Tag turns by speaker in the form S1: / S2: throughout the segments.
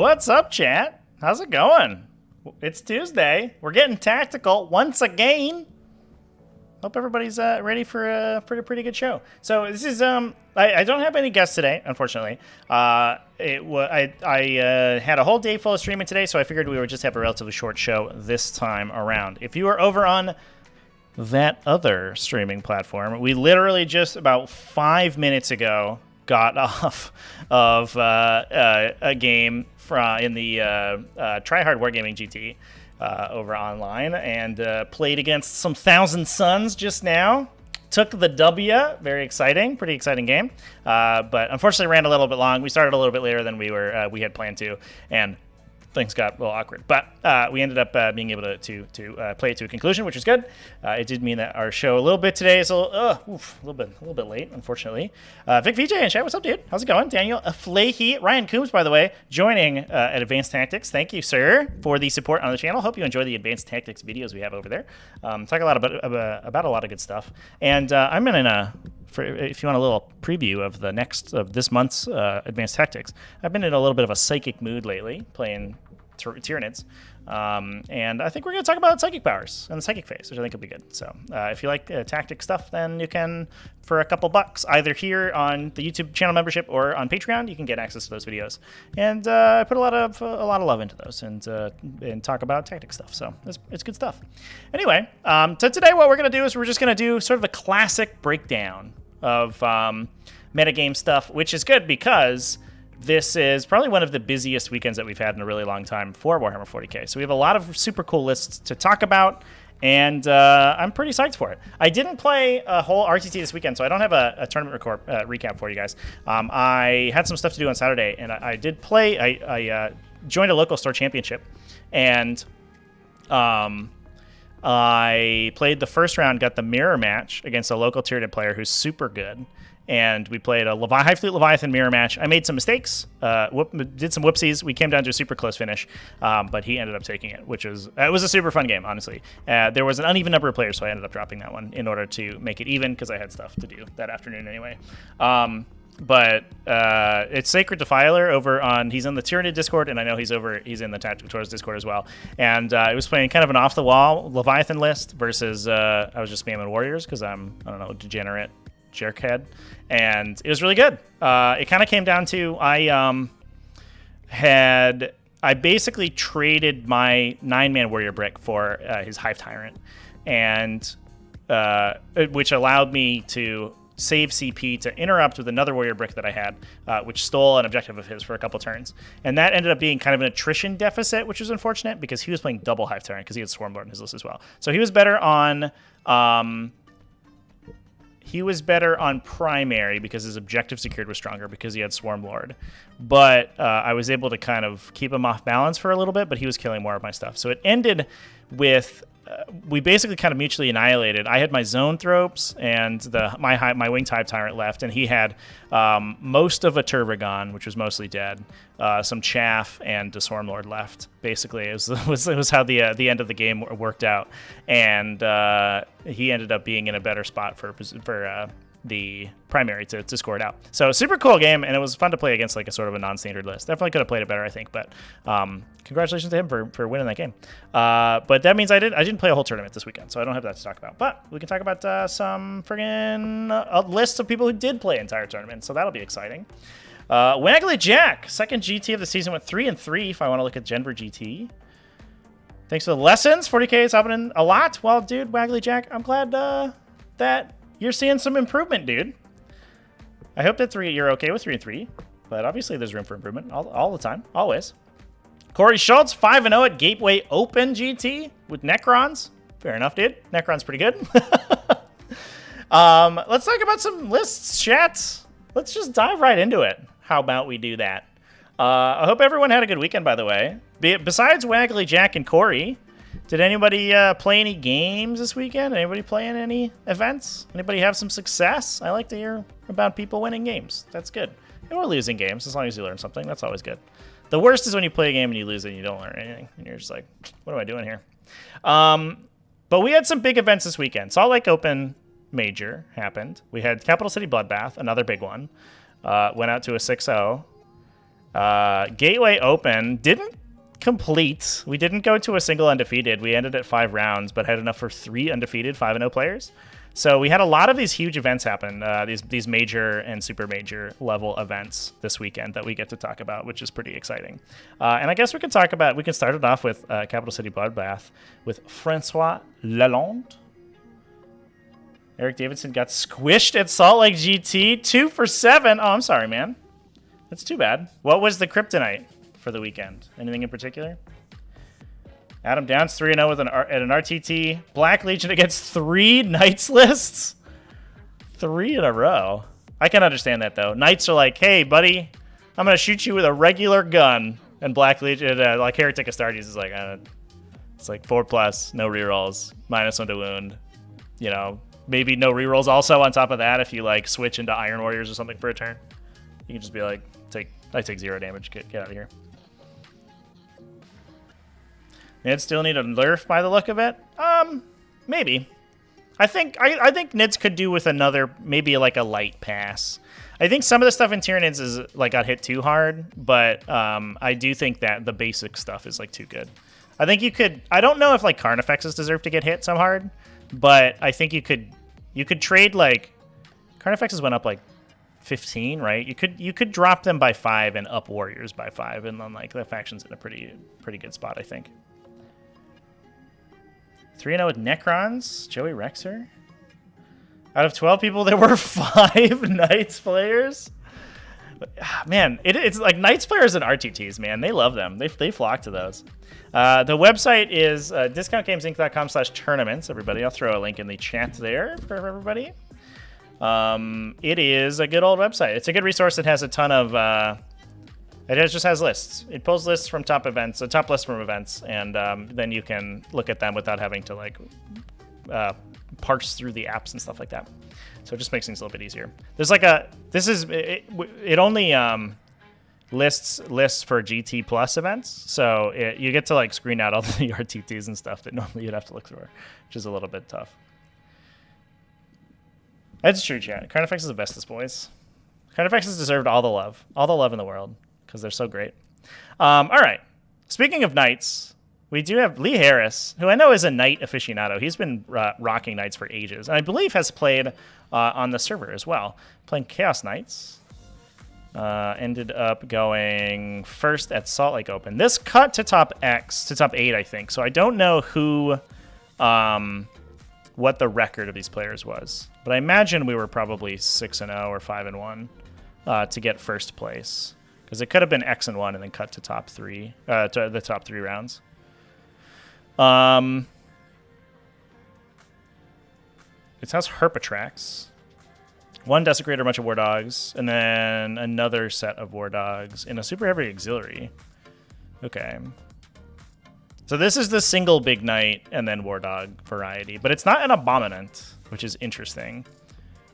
S1: What's up, chat? How's it going? It's Tuesday. We're getting tactical once again. Hope everybody's ready for a pretty good show. So this is I don't have any guests today, unfortunately. I had a whole day full of streaming today, so I figured we would just have a relatively short show this time around. If you are over on that other streaming platform, we literally just about 5 minutes ago got off of a game in the Tryhard Wargaming GT over online and played against some Thousand Suns just now. Took the W. Very exciting. Pretty exciting game. But unfortunately ran a little bit long. We started a little bit later than we had planned to, and things got a little awkward. But we ended up being able to play it to a conclusion, which is good. It did mean that our show a little bit today is a little bit late, unfortunately. Vic VJ and chat, what's up, dude? How's it going? Daniel Flahy, Ryan Coombs, by the way, joining at Advanced Tactics. Thank you, sir, for the support on the channel. Hope you enjoy the Advanced Tactics videos we have over there. Talk a lot about a lot of good stuff. And I'm in if you want a little preview of this month's Advanced Tactics, I've been in a little bit of a psychic mood lately, playing Tyranids. And I think we're going to talk about psychic powers and the psychic phase, which I think will be good. So if you like tactic stuff, then you can, for a couple bucks, either here on the YouTube channel membership or on Patreon, you can get access to those videos. And I put a lot of love into those and talk about tactic stuff. So it's good stuff. Anyway, so today what we're going to do is we're just going to do sort of a classic breakdown of metagame stuff, which is good because this is probably one of the busiest weekends that we've had in a really long time for Warhammer 40k. So we have a lot of super cool lists to talk about, and I'm pretty psyched for it. I didn't play a whole RTT this weekend, so I don't have a tournament recap for you guys. I had some stuff to do on Saturday, and I did play. I joined a local store championship, and I played the first round, got the mirror match against a local Tyranid player who's super good. And we played a High Fleet Leviathan mirror match. I made some mistakes, did some whoopsies. We came down to a super close finish, but he ended up taking it, which was it was a super fun game, honestly. There was an uneven number of players, so I ended up dropping that one in order to make it even because I had stuff to do that afternoon anyway. But it's Sacred Defiler over on, he's in the Tyranid Discord, and I know he's in the TacticalTortoise Discord as well. And I was playing kind of an off-the-wall Leviathan list versus I was just spamming Warriors because I'm, I don't know, degenerate jerkhead, and it was really good. It kind of came down to I basically traded my 9-man warrior brick for his Hive Tyrant, and which allowed me to save CP to interrupt with another warrior brick that I had, which stole an objective of his for a couple turns. And that ended up being kind of an attrition deficit, which was unfortunate because he was playing double Hive Tyrant because he had Swarmlord in his list as well. So he was better on primary because his objective secured was stronger because he had Swarmlord. But I was able to kind of keep him off balance for a little bit, but he was killing more of my stuff. So it ended with we basically kind of mutually annihilated. I had my Zone Thropes and my Winged Hive Tyrant left, and he had most of a Turvagon, which was mostly dead, some Chaff, and a Swarmlord left. Basically, it was how the end of the game worked out, and he ended up being in a better spot for the primary to score it out. So super cool game, and it was fun to play against like a sort of a non-standard list. Definitely could have played it better, I think, but congratulations to him for winning that game. But that means I didn't play a whole tournament this weekend, so I don't have that to talk about. But we can talk about some friggin' lists of people who did play entire tournaments, so that'll be exciting. Waggly Jack, second GT of the season, went 3-3 if I want to look at Denver GT. Thanks for the lessons. 40k is happening a lot. Well, dude, Waggly Jack, I'm glad that you're seeing some improvement, dude. I hope that you're okay with 3-3, but obviously there's room for improvement all the time, always. Corey Schultz, 5-0 at Gateway Open GT with Necrons. Fair enough, dude. Necron's pretty good. Let's talk about some lists, chat. Let's just dive right into it. How about we do that? I hope everyone had a good weekend, by the way. Besides Waggly Jack and Corey, did anybody play any games this weekend? Anybody playing any events? Anybody have some success? I like to hear about people winning games. That's good. Or losing games, as long as you learn something. That's always good. The worst is when you play a game and you lose it and you don't learn anything. And you're just like, what am I doing here? But we had some big events this weekend. Salt Lake Open Major happened. We had Capital City Bloodbath, another big one. Went out to a 6-0. Gateway Open didn't complete. We didn't go to a single undefeated. We ended at 5 rounds, but had enough for 3 undefeated 5-0 players. So we had a lot of these huge events happen, these major and super major level events this weekend that we get to talk about, which is pretty exciting. And I guess we can start it off with Capital City Bloodbath with Francois Lalonde. Eric Davidson got squished at Salt Lake GT, 2 for 7. Oh, I'm sorry, man. That's too bad. What was the kryptonite for the weekend? Anything in particular? Adam Downs 3-0 with an RTT. Black Legion against 3 Knights lists. 3 in a row. I can understand that, though. Knights are like, hey, buddy, I'm going to shoot you with a regular gun. And Black Legion, like Heretic Astartes is like, it's like 4+, no rerolls, -1 to wound. You know, maybe no rerolls also on top of that if you like switch into Iron Warriors or something for a turn. You can just be like, I take 0 damage, get out of here. Nids still need a nerf by the look of it. Maybe. I think Nids could do with another, maybe like a light pass. I think some of the stuff in Tyranids is like got hit too hard, but I do think that the basic stuff is like too good. I think you could. I don't know if like Carnifexes deserve to get hit so hard, but I think you could trade like Carnifexes went up like 15, right? You could drop them by 5 and up Warriors by 5, and then like the faction's in a pretty good spot, I think. 3-0 with Necrons, Joey Rexer. Out of 12 people, there were 5 Knights players. Man, it's like Knights players and RTTs, man. They love them. They flock to those. The website is discountgamesinc.com/tournaments, everybody. I'll throw a link in the chat there for everybody. It is a good old website. It's a good resource. It has a ton of... just has lists. It pulls lists from top events, a top list from events, and then you can look at them without having to like parse through the apps and stuff like that. So it just makes things a little bit easier. There's like it only lists for GT Plus events, so you get to like screen out all the RTTs and stuff that normally you'd have to look through, which is a little bit tough. That's true, chat. Carnifexes are the bestest, boys. Carnifexes deserved all the love in the world, because they're so great. All right. Speaking of Knights, we do have Lee Harris, who I know is a Knight aficionado. He's been rocking Knights for ages, and I believe has played on the server as well, playing Chaos Knights. Ended up going first at Salt Lake Open. This cut to top 8, I think. So I don't know who, what the record of these players was, but I imagine we were probably 6-0 or 5-1 to get first place. Because it could have been X and 1 and then cut to top 3, to the top 3 rounds. It has Herpatrax, 1 Desecrator, a bunch of War Dogs, and then another set of War Dogs in a super heavy auxiliary. Okay. So this is the single Big Knight and then War Dog variety, but it's not an Abominant, which is interesting.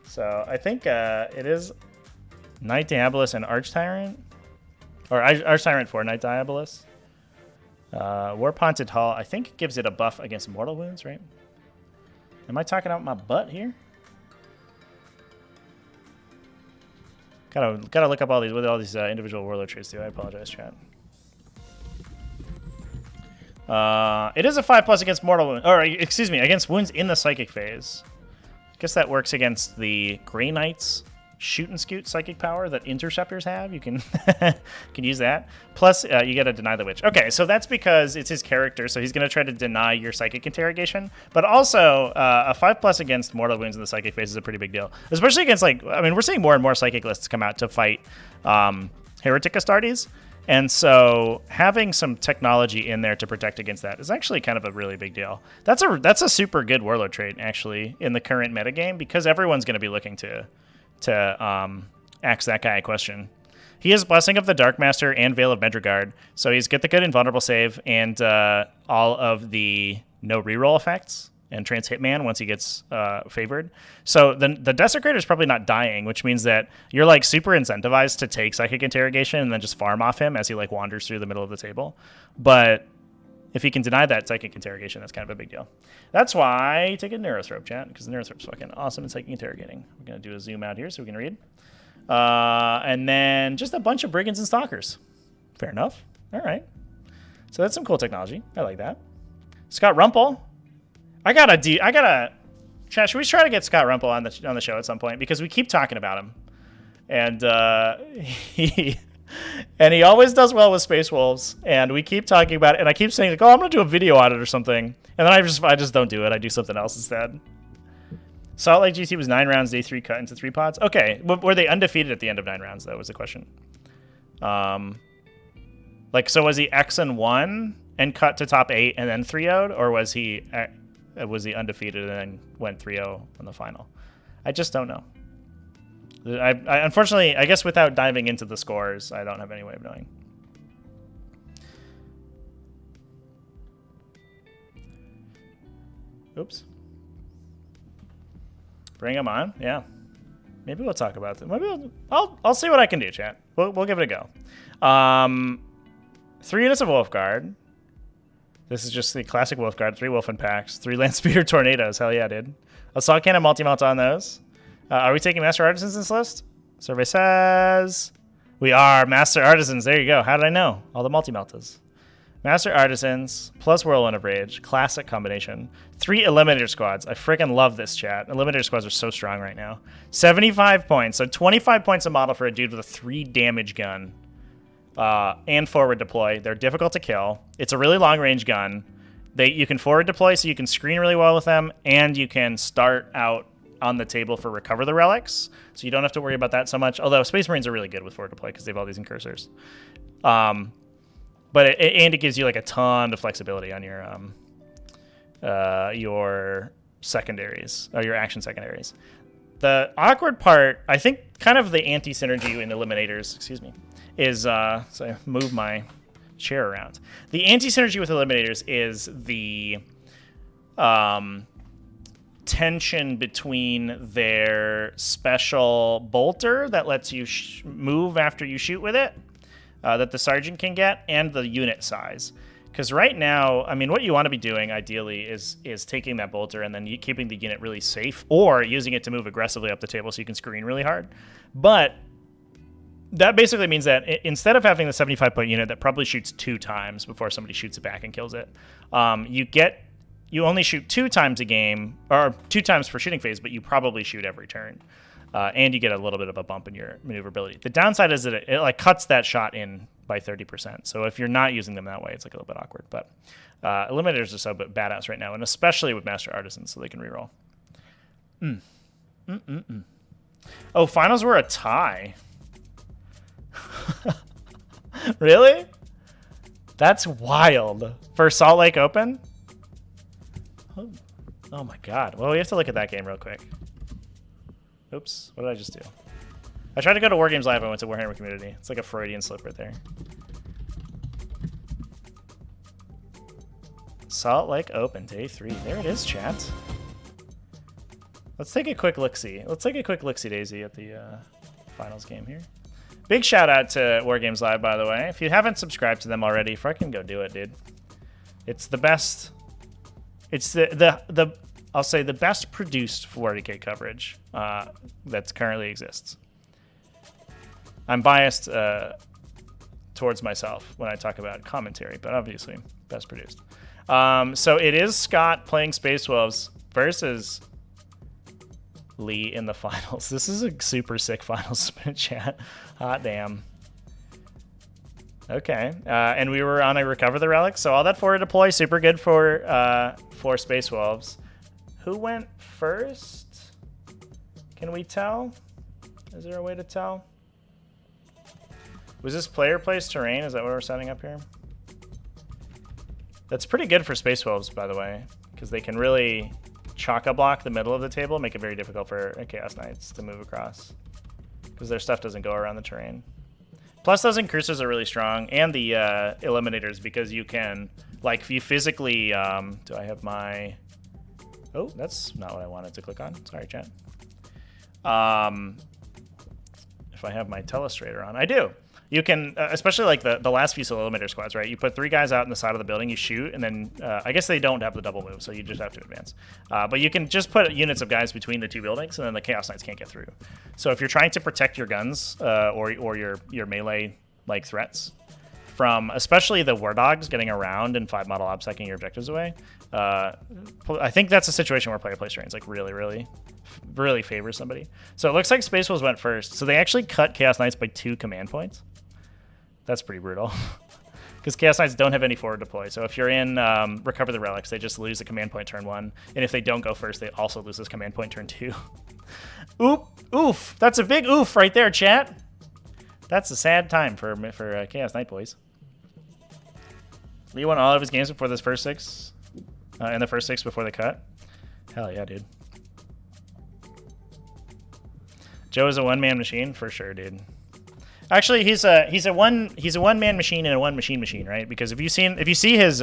S1: So I think it is Knight Diabolus and Arch Tyrant. Or Arch Tyrant for Knight Diabolus. War Ponted Hull, I think, gives it a buff against mortal wounds, right? Am I talking out my butt here? Gotta look up all these individual warlord traits too. I apologize, chat. It is a 5+ against mortal wounds, or excuse me, against wounds in the psychic phase. I guess that works against the Grey Knights shoot and scoot psychic power that interceptors have. You can can use that. Plus, you get to deny the witch. Okay, so that's because it's his character, so he's going to try to deny your psychic interrogation. But also, a 5+ against mortal wounds in the psychic phase is a pretty big deal, especially against like we're seeing more and more psychic lists come out to fight Heretic Astartes. And so having some technology in there to protect against that is actually kind of a really big deal. That's a super good warlord trait actually in the current metagame, because everyone's going to be looking to ask that guy a question. He has Blessing of the Darkmaster and Veil of Medregard, so he's got the good invulnerable save and all of the no reroll effects and Trans Hitman once he gets favored. So the Desecrator is probably not dying, which means that you're like super incentivized to take Psychic Interrogation and then just farm off him as he like wanders through the middle of the table. But if he can deny that Psychic Interrogation, that's kind of a big deal. That's why I take a Neurothrope, chat, because the Neurothrope's fucking awesome at Psychic Interrogating. We're going to do a zoom out here so we can read. And then just a bunch of Brigands and Stalkers. Fair enough. All right. So that's some cool technology. I like that. Scott Rumpel. I gotta. Chat, should we try to get Scott Rumpel on the show at some point? Because we keep talking about him, and he always does well with Space Wolves, and we keep talking about it, and I keep saying like, oh, I'm gonna do a video on it or something, and then I just don't do it. I do something else instead. Salt Lake GT was 9 rounds, day 3 cut into 3 pods. Okay, were they undefeated at the end of 9 rounds? Though was the question. Like, so was he X and 1 and cut to top 8 and then 3-0'd, or was he undefeated and then went 3-0 in the final? I just don't know. I unfortunately, I guess without diving into the scores, I don't have any way of knowing. Oops. Bring him on, yeah. Maybe we'll talk about it. Maybe I'll see what I can do, chat. We'll give it a go. 3 units of Wolfguard. This is just the classic Wolfguard. 3 Wolfen packs. 3 Landspeeder Tornadoes. Hell yeah, dude. Assault Cannon multi-melt on those. Are we taking Master Artisans in this list? Survey says we are Master Artisans. There you go. How did I know? All the multi-meltas. Master Artisans plus Whirlwind of Rage. Classic combination. 3 Eliminator Squads. I freaking love this, chat. Eliminator Squads are so strong right now. 75 points. So 25 points a model for a dude with a 3 damage gun. And forward deploy. They're difficult to kill. It's a really long range gun. You can forward deploy, so you can screen really well with them, and you can start out on the table for recover the relics, so you don't have to worry about that so much. Although Space Marines are really good with forward deploy because they have all these incursors. But it gives you like a ton of flexibility on your secondaries or your action secondaries. The awkward part, I think, kind of the anti-synergy in Eliminators. Excuse me. Is so I move my chair around. The anti-synergy with Eliminators is the tension between their special bolter that lets you move after you shoot with it, that the sergeant can get, and the unit size. Because right now, I mean, what you want to be doing ideally is taking that bolter and then keeping the unit really safe, or using it to move aggressively up the table so you can screen really hard. But that basically means that instead of having the 75-point unit that probably shoots 2 times before somebody shoots it back and kills it, you only shoot 2 times a game, or 2 times per shooting phase, but you probably shoot every turn. And you get a little bit of a bump in your maneuverability. The downside is that it like cuts that shot in by 30%. So if you're not using them that way, it's like a little bit awkward. But Eliminators are so badass right now, and especially with Master Artisans, so they can reroll. Oh, finals were a tie. Really? That's wild. For Salt Lake Open? Oh my god. Well, we have to look at that game real quick. Oops. What did I just do? I tried to go to Wargames Live. I went to Warhammer Community. It's like a Freudian slip right there. Salt Lake Open, day 3. There it is, chat. Let's take a quick look-see. Let's take a quick look-see, Daisy, at the finals game here. Big shout out to Wargames Live, by the way. If you haven't subscribed to them already, fucking go do it, dude. It's the best. It's I'll say the best produced 40k coverage that currently exists. I'm biased towards myself when I talk about commentary, but obviously best produced. So it is Scott playing Space Wolves versus Lee in the finals. This is a super sick finals spin chat. Hot damn. Okay, and we were on a recover the relics, so all that forward deploy, super good for Space Wolves. Who went first? Can we tell? Is there a way to tell? Was this player place terrain? Is that what we're setting up here? That's pretty good for Space Wolves, by the way, because they can really chock-a-block the middle of the table, make it very difficult for Chaos Knights to move across, because their stuff doesn't go around the terrain. Plus, those incursors are really strong, and the Eliminators, because you can, like, if you physically, do I have my... Oh, that's not what I wanted to click on. Sorry, chat. If I have my Telestrator on, I do. You can, especially like the last few Eliminator squads, right? You put 3 guys out in the side of the building, you shoot, and then I guess they don't have the double move, so you just have to advance. But you can just put units of guys between the 2 buildings, and then the Chaos Knights can't get through. So if you're trying to protect your guns or your melee like threats from especially the War Dogs getting around and 5 model obsecking your objectives away. I think that's a situation where player place restraints like really favors somebody. So it looks like Space Wolves went first. So they actually cut Chaos Knights by 2 command points. That's pretty brutal. Because Chaos Knights don't have any forward deploy. So if you're in Recover the Relics, they just lose a command point turn 1. And if they don't go first, they also lose this command point turn 2. Oof. That's a big oof right there, chat. That's a sad time for Chaos Knight boys. Lee won all of his games before this first 6. In the first 6 before the cut. Hell yeah, dude. Joe is a one-man machine for sure, dude. Actually, he's a one-man machine and a one-machine, right? Because if you see his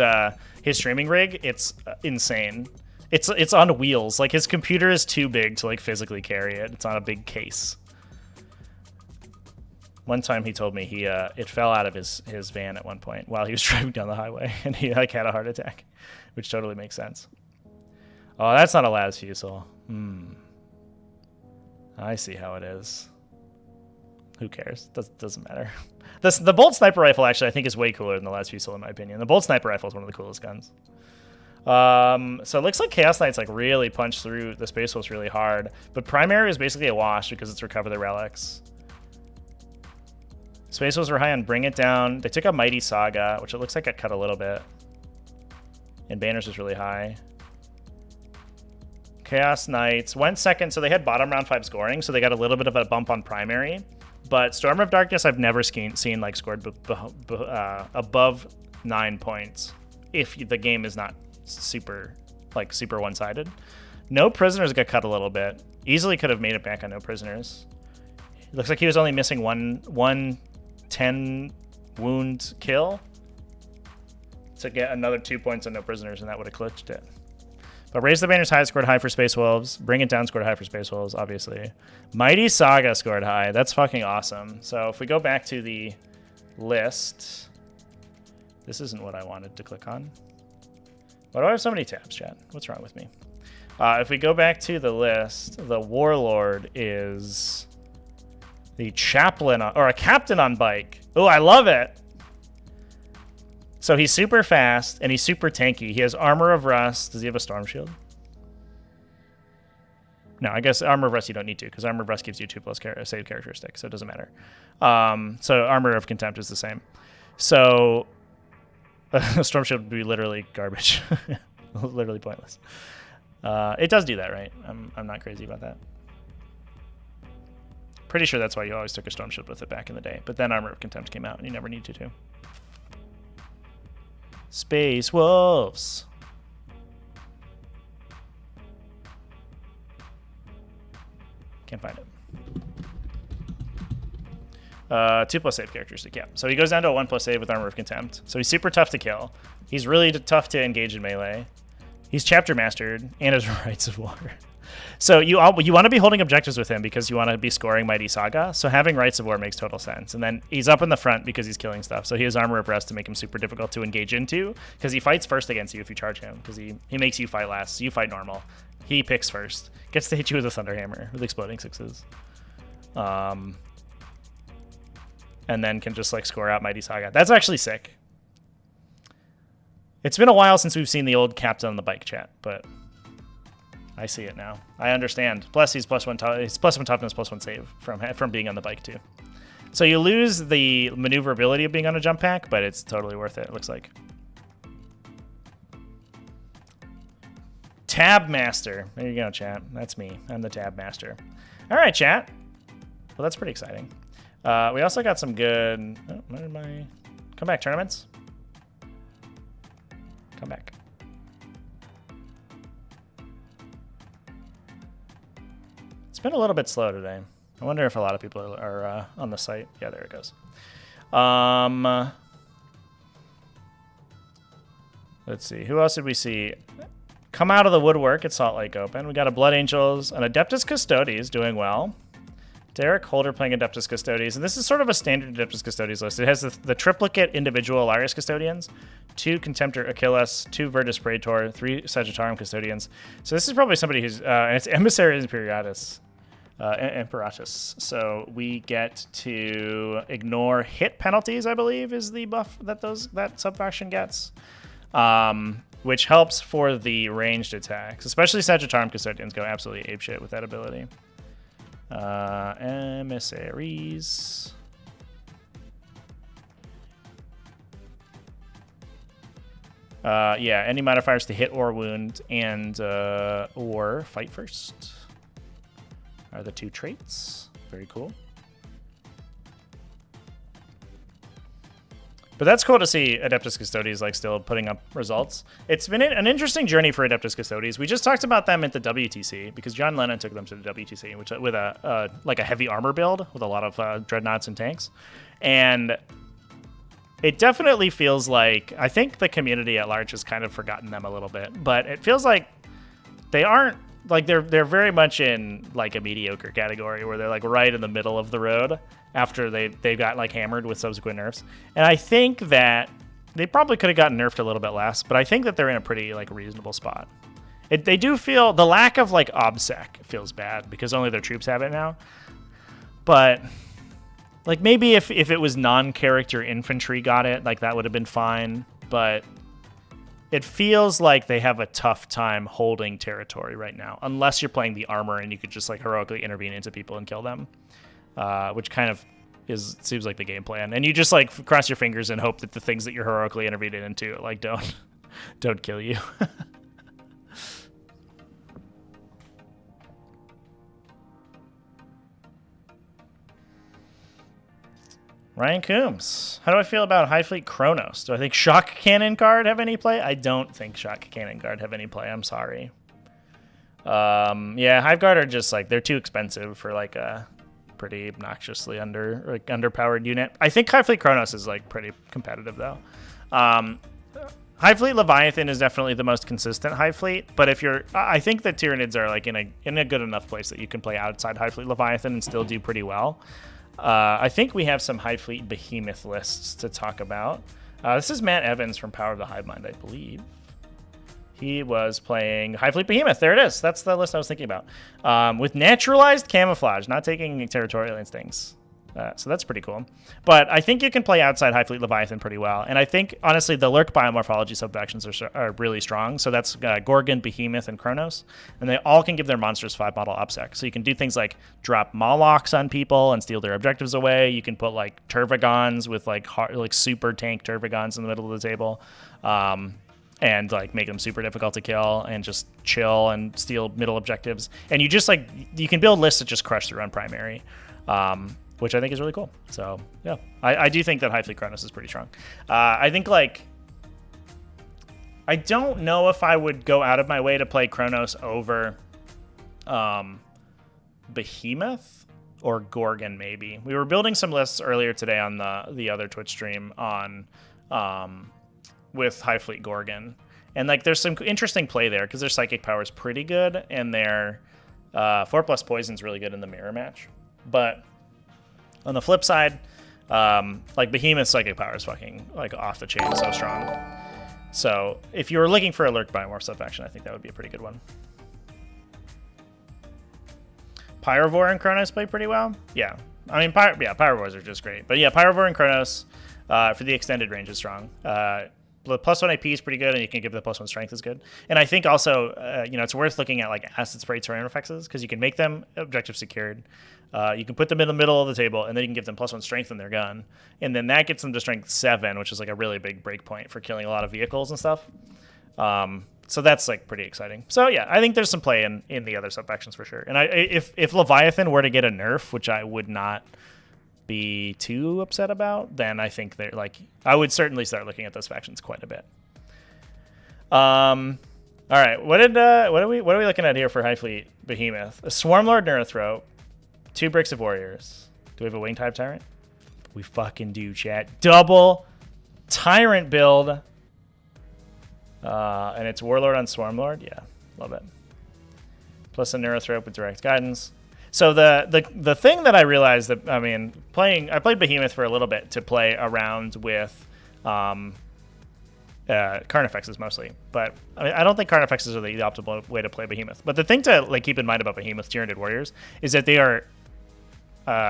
S1: streaming rig, it's insane. It's on wheels. Like his computer is too big to like physically carry it. It's on a big case. One time he told me it fell out of his van at one point while he was driving down the highway, and he like had a heart attack, which totally makes sense. Oh, that's not a Las Fusel. I see how it is. Who cares? Doesn't matter. The Bolt Sniper Rifle, actually, I think is way cooler than the Las Fusel, in my opinion. The Bolt Sniper Rifle is one of the coolest guns. So it looks like Chaos Knights like really punched through the Space Wolves really hard. But Primary is basically a wash because it's Recover the Relics. Space Wolves were high on Bring It Down. They took a Mighty Saga, which it looks like got cut a little bit. And Banners was really high. Chaos Knights went second, so they had bottom round 5 scoring, so they got a little bit of a bump on Primary. But Storm of Darkness, I've never seen like scored above 9 points if the game is not super one-sided. No Prisoners got cut a little bit. Easily could have made it back on No Prisoners. It looks like he was only missing one 10 wound kill to get another 2 points on No Prisoners, and that would have clutched it. But Raise the Banners High scored high for Space Wolves. Bring It Down scored high for Space Wolves, obviously. Mighty Saga scored high. That's fucking awesome. So if we go back to the list, this isn't what I wanted to click on. Why do I have so many tabs, chat? What's wrong with me? If we go back to the list, the Warlord is the Chaplain, or a Captain on bike. Oh, I love it. So he's super fast, and he's super tanky. He has Armor of Rust. Does he have a Storm Shield? No, I guess Armor of Rust you don't need to, because Armor of Rust gives you 2+ save characteristic, so it doesn't matter. So Armor of Contempt is the same. So Storm Shield would be literally garbage. Literally pointless. It does do that, right? I'm not crazy about that. Pretty sure that's why you always took a Storm Shield with it back in the day. But then Armor of Contempt came out, and you never needed to. Space Wolves. Can't find it. 2+ save characteristic, yeah. So he goes down to a 1+ save with Armor of Contempt. So he's super tough to kill. He's really tough to engage in melee. He's chapter mastered and has Rights of War. So you want to be holding objectives with him because you want to be scoring Mighty Saga. So having Rights of War makes total sense. And then he's up in the front because he's killing stuff. So he has Armor of Rest to make him super difficult to engage into because he fights first against you if you charge him because he makes you fight last. So you fight normal. He picks first. Gets to hit you with a Thunderhammer with exploding 6s. And then can just like score out Mighty Saga. That's actually sick. It's been a while since we've seen the old Captain on the bike, chat, but I see it now. I understand. Plus, he's +1 toughness, +1 save from being on the bike too. So you lose the maneuverability of being on a jump pack, but it's totally worth it. It looks like. Tab Master. There you go, chat. That's me. I'm the Tab Master. All right, chat. Well, that's pretty exciting. We also got some good. Oh, where did my comeback tournaments? Come back. It's been a little bit slow today. I wonder if a lot of people are on the site. Yeah, there it goes. Let's see. Who else did we see come out of the woodwork at Salt Lake Open? We got a Blood Angels, an Adeptus Custodes doing well. Derek Holder playing Adeptus Custodes. And this is sort of a standard Adeptus Custodes list. It has the triplicate individual Ilarius Custodians, 2 Contemptor Achilles, 2 Virtus Praetor, 3 Sagittarium Custodians. So this is probably somebody who's... and it's Emissaries Imperiatus. Imperatus. So we get to ignore hit penalties, I believe, is the buff that that sub-faction gets. Which helps for the ranged attacks, especially Sagittarium Custodians go absolutely apeshit with that ability. Emissaries. Yeah, any modifiers to hit or wound and or fight first are the 2 traits. Very cool. But that's cool to see Adeptus Custodes like still putting up results. It's been an interesting journey for Adeptus Custodes. We just talked about them at the WTC because John Lennon took them to the WTC, which with a like a heavy armor build with a lot of dreadnoughts and tanks, and it definitely feels like I think the community at large has kind of forgotten them a little bit. But it feels like they aren't like they're very much in like a mediocre category where they're like right in the middle of the road after they got like hammered with subsequent nerfs. And I think that they probably could have gotten nerfed a little bit less, but I think that they're in a pretty like reasonable spot. They do feel the lack of like OBSEC feels bad because only their troops have it now. But like maybe if it was non-character infantry got it, like that would have been fine. But it feels like they have a tough time holding territory right now, unless you're playing the armor and you could just like heroically intervene into people and kill them, which kind of seems like the game plan. And you just like cross your fingers and hope that the things that you're heroically intervening into like don't kill you. Ryan Coombs, how do I feel about High Fleet Kronos? Do I think Shock Cannon Guard have any play? I don't think Shock Cannon Guard have any play. I'm sorry. Yeah, Hive Guard are just like, they're too expensive for like a pretty obnoxiously underpowered unit. I think High Fleet Kronos is like pretty competitive though. High Fleet Leviathan is definitely the most consistent High Fleet, but if you're, I think that Tyranids are like in a good enough place that you can play outside High Fleet Leviathan and still do pretty well. I think we have some High Fleet Behemoth lists to talk about. This is Matt Evans from Power of the Hive Mind, I believe. He was playing High Fleet Behemoth. There it is. That's the list I was thinking about. With Naturalized Camouflage, not taking Territorial Instincts. So that's pretty cool. But I think you can play outside High Fleet Leviathan pretty well. And I think, honestly, the Lurk Biomorphology sub-factions are really strong. So that's Gorgon, Behemoth, and Kronos. And they all can give their monsters 5-model OBSEC. So you can do things like drop Molochs on people and steal their objectives away. You can put, like, Tervagons with, like super tank Tervagons in the middle of the table. And, like, make them super difficult to kill and just chill and steal middle objectives. And you just, like, you can build lists that just crush through on primary. Which I think is really cool. So, yeah. I do think that High Fleet Kronos is pretty strong. I think, like, I don't know if I would go out of my way to play Kronos over Behemoth or Gorgon, maybe. We were building some lists earlier today on the other Twitch stream on with High Fleet Gorgon. And, like, there's some interesting play there because their Psychic Power is pretty good and their 4+ Poison's really good in the mirror match. But on the flip side, like Behemoth's Psychic Power is fucking like off the chain, so strong. So if you were looking for a Lurk Biomorph sub-faction, I think that would be a pretty good one. Pyrovore and Kronos play pretty well. Yeah, I mean, Pyrovores are just great. But yeah, Pyrovore and Kronos for the extended range is strong. The +1 AP is pretty good, and you can give the +1 strength is good. And I think also, it's worth looking at like acid spray terrain effects because you can make them objective secured. You can put them in the middle of the table, and then you can give them +1 strength in their gun, and then that gets them to strength 7, which is like a really big break point for killing a lot of vehicles and stuff. So that's like pretty exciting. So yeah, I think there's some play in the other sub-factions for sure. And if Leviathan were to get a nerf, which I would not be too upset about, then I think they're like, I would certainly start looking at those factions quite a bit. All right, what are we looking at here for High Fleet Behemoth? A Swarmlord Neurothrope, 2 Bricks of Warriors. Do we have a Winged Hive Tyrant? We fucking do, chat. Double Tyrant build. And it's Warlord on Swarmlord. Yeah, love it. Plus a Neurothrope with direct guidance. So the thing that I realized that, I mean, I played Behemoth for a little bit to play around with Carnifexes mostly, but I mean, I don't think Carnifexes are the optimal way to play Behemoth. But the thing to like keep in mind about Behemoth Tyranid warriors is that they are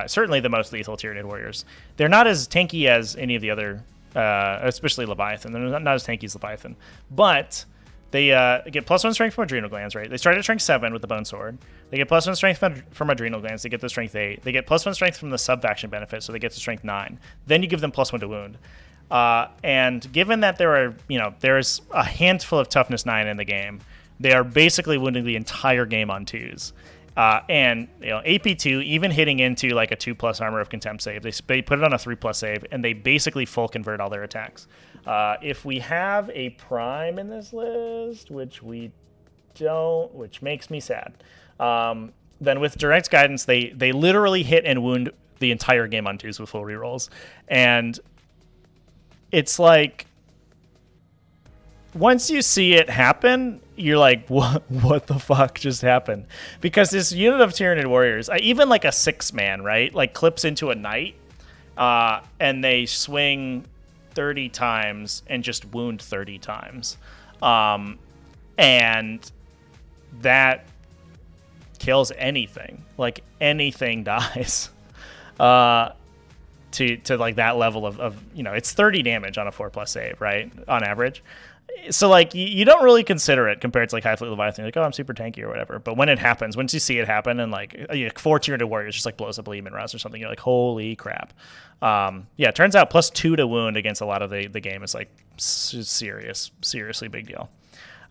S1: certainly the most lethal Tyranid warriors. They're not as tanky as any of the other, especially Leviathan. They're not as tanky as Leviathan, but they get +1 strength from Adrenal Glands, right? They start at strength 7 with the Bone Sword. They get +1 strength from Adrenal Glands. They get to strength 8. They get +1 strength from the sub-faction benefit, so they get to strength 9. Then you give them +1 to wound. And given that there's a handful of toughness 9 in the game, they are basically wounding the entire game on 2s. And AP2, even hitting into like a 2+ armor of contempt save, they put it on a 3+ save, and they basically full convert all their attacks. If we have a prime in this list, which we don't, which makes me sad, then with direct guidance, they literally hit and wound the entire game on 2s with full rerolls. And it's like, once you see it happen, you're like, what the fuck just happened? Because this unit of Tyranid warriors, even like a 6-man, right, like clips into a knight, and they swing 30 times and just wound 30 times. And that kills anything. Like, anything dies. To like that level of it's 30 damage on a 4+ save, right, on average. So like you don't really consider it compared to like High Fleet Leviathan, like, oh, I'm super tanky or whatever. But when it happens, once you see it happen, and like 4 Tyranid warriors just like blows up a Lehman Rouse or something, you're like, holy crap. It turns out +2 to wound against a lot of the game is like seriously big deal.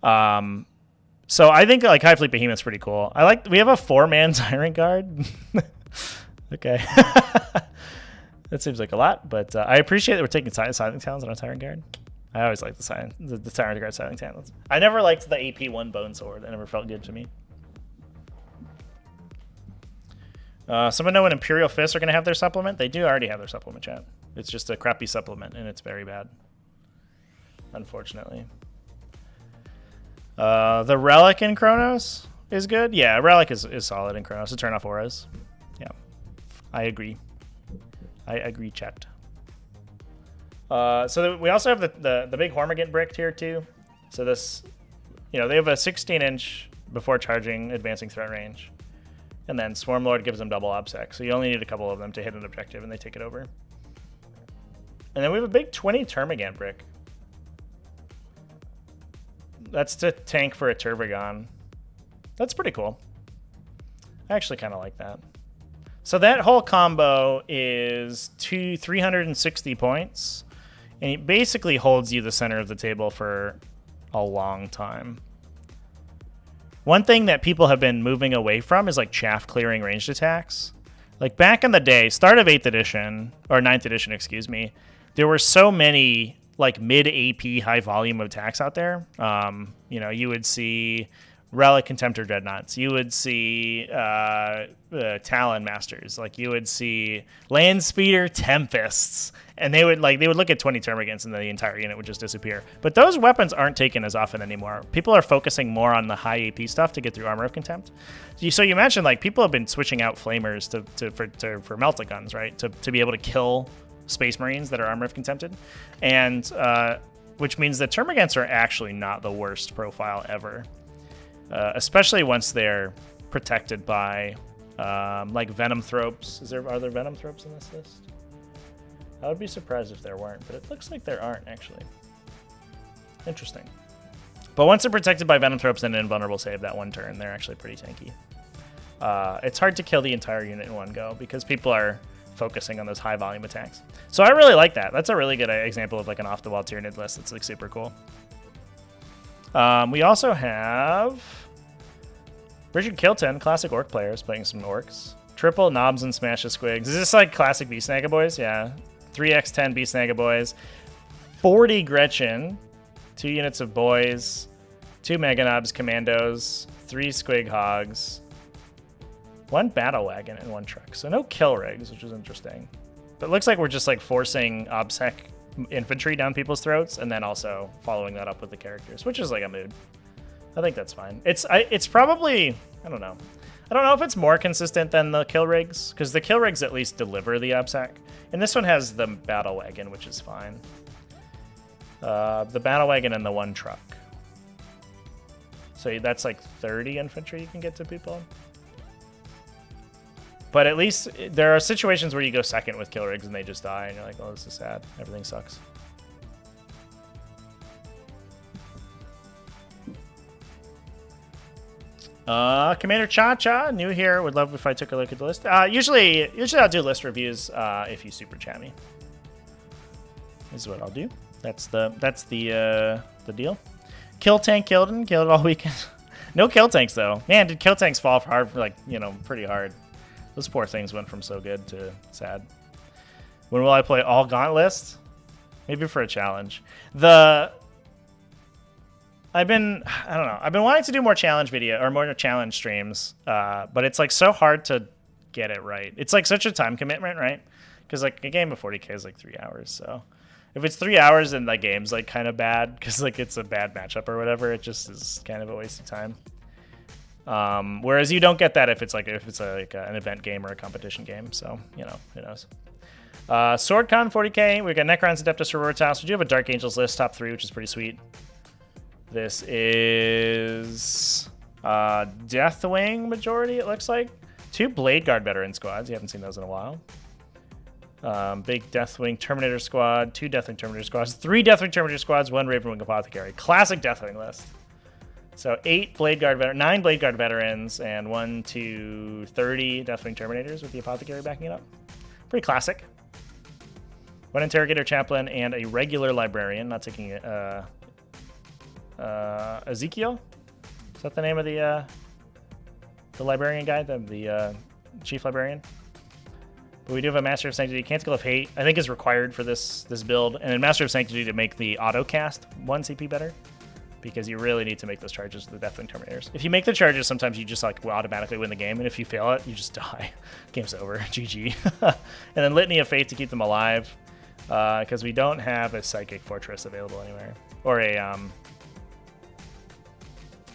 S1: So I think like High Fleet Behemoth's pretty cool. We have a 4-man Tyrant Guard. Okay. That seems like a lot, but I appreciate that we're taking Silent Talons on a Tyrant Guard. I always like the Tyrant Guard Silent Talons. I never liked the AP1 Bone Sword. It never felt good to me. Someone know when Imperial Fists are going to have their supplement? They do already have their supplement, chat. It's just a crappy supplement, and it's very bad. Unfortunately. The Relic in Chronos is good. Yeah, Relic is solid in Chronos to turn off auras. Yeah, I agree. Chat. So we also have the big Hormigant brick tier 2. So this, they have a 16-inch before charging, advancing threat range. And then Swarmlord gives them double obsec. So you only need a couple of them to hit an objective, and they take it over. And then we have a big 20 Termagant brick. That's to tank for a Turbigon. That's pretty cool. I actually kind of like that. So that whole combo is 360 points, and it basically holds you the center of the table for a long time. One thing that people have been moving away from is like chaff clearing ranged attacks. Like back in the day, start of 8th edition, or 9th edition, excuse me, there were so many like mid AP high volume attacks out there. You would see Relic Contemptor Dreadnoughts. You would see Talon Masters. Like you would see Land Speeder Tempests, and they would look at 20 Termagants and the entire unit would just disappear. But those weapons aren't taken as often anymore. People are focusing more on the high AP stuff to get through Armor of Contempt. So you imagine like people have been switching out Flamers for Melta Guns, right? To be able to kill Space Marines that are Armor of Contempted, and which means that Termagants are actually not the worst profile ever. Especially once they're protected by like Venom Thropes. Are there Venom Thropes in this list? I would be surprised if there weren't, but it looks like there aren't, actually. Interesting. But once they're protected by Venom Thropes and an invulnerable save that one turn, they're actually pretty tanky. It's hard to kill the entire unit in one go because people are focusing on those high volume attacks. So I really like that. That's a really good example of like an off-the-wall Tyranid list that's like super cool. We also have Richard Kilton, classic orc players, playing some orcs. Triple Knobs and Smashes Squigs. Is this like classic Beast Snagga Boys? Yeah. 3x10 Beast Snagga Boys. 40 Gretchen. 2 units of boys. 2 Mega Knobs Commandos. 3 Squig Hogs. 1 Battle Wagon and 1 truck. So no kill rigs, which is interesting. But it looks like we're just like forcing OBSEC infantry down people's throats and then also following that up with the characters, which is like a mood. I think that's fine. It's probably, I don't know if it's more consistent than the kill rigs, because the kill rigs at least deliver the OBSEC, and this one has the Battle Wagon, which is fine. The battle wagon and the 1 truck. So that's like 30 infantry you can get to people. But at least there are situations where you go second with kill rigs and they just die, and you're like, oh, this is sad. Everything sucks. Commander Cha-Cha, new here. Would love if I took a look at the list. Usually I'll do list reviews if you super chat me. This is what I'll do. That's the deal. Kill tank killed it all weekend. No kill tanks though. Man, did kill tanks fall hard for, like, you know, pretty hard. Those poor things went from so good to sad. When will I play all gaunt lists? Maybe for a challenge. I've been wanting to do more challenge video or more challenge streams, but it's like so hard to get it right. It's like such a time commitment, right? Because like a game of 40k is like 3 hours, so if it's 3 hours and the game's like kind of bad because like it's a bad matchup or whatever, it just is kind of a waste of time. Whereas you don't get that if it's like an event game or a competition game. So, you know, who knows? SwordCon 40k. We've got Necrons, Adeptus, Sororitas. We do have a Dark Angels list, top 3, which is pretty sweet. This is Deathwing majority, it looks like. 2 Blade Guard veteran squads. You haven't seen those in a while. Big Deathwing Terminator squad, 2 Deathwing Terminator squads, 3 Deathwing Terminator squads, 1 Ravenwing Apothecary. Classic Deathwing list. So 9 Blade Guard veterans, and 1 to 30 Deathwing Terminators with the Apothecary backing it up. Pretty classic. 1 Interrogator Chaplain and a regular Librarian. Not taking Ezekiel. Is that the name of the Librarian guy, the Chief Librarian? But we do have a Master of Sanctity. Canticle of Hate, I think, is required for this build, and then Master of Sanctity to make the auto cast 1 CP better, because you really need to make those charges with the Deathwing Terminators. If you make the charges, sometimes you just like will automatically win the game, and if you fail it, you just die. Game's over. GG. And then Litany of Fate to keep them alive, because we don't have a Psychic Fortress available anywhere, or a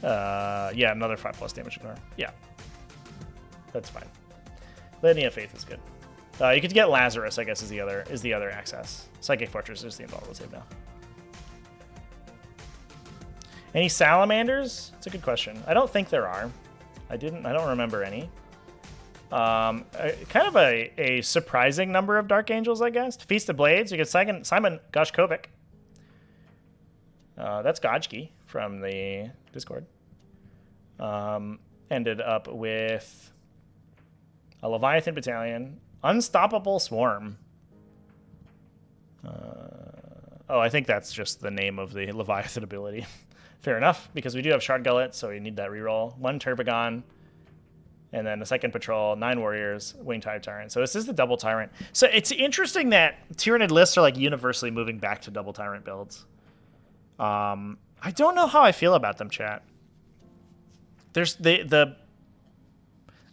S1: another 5+ damage ignore. Yeah, that's fine. Litany of Faith is good. You could get Lazarus, I guess, is the other access. Psychic Fortress is the invaluable save now. Any salamanders? It's a good question. I don't think there are. I don't remember any. Kind of a surprising number of Dark Angels, I guess. Feast of Blades. You get Simon Goshkovic. That's Gojki from the Discord. Ended up with a Leviathan Battalion. Unstoppable Swarm. I think that's just the name of the Leviathan ability. Fair enough, because we do have Shard Gullet, so we need that reroll. 1 Turbagon, and then a 2nd Patrol, 9 Warriors, Winged Tyrant. So this is the double Tyrant. So it's interesting that Tyranid lists are like universally moving back to double Tyrant builds. I don't know how I feel about them, chat. There's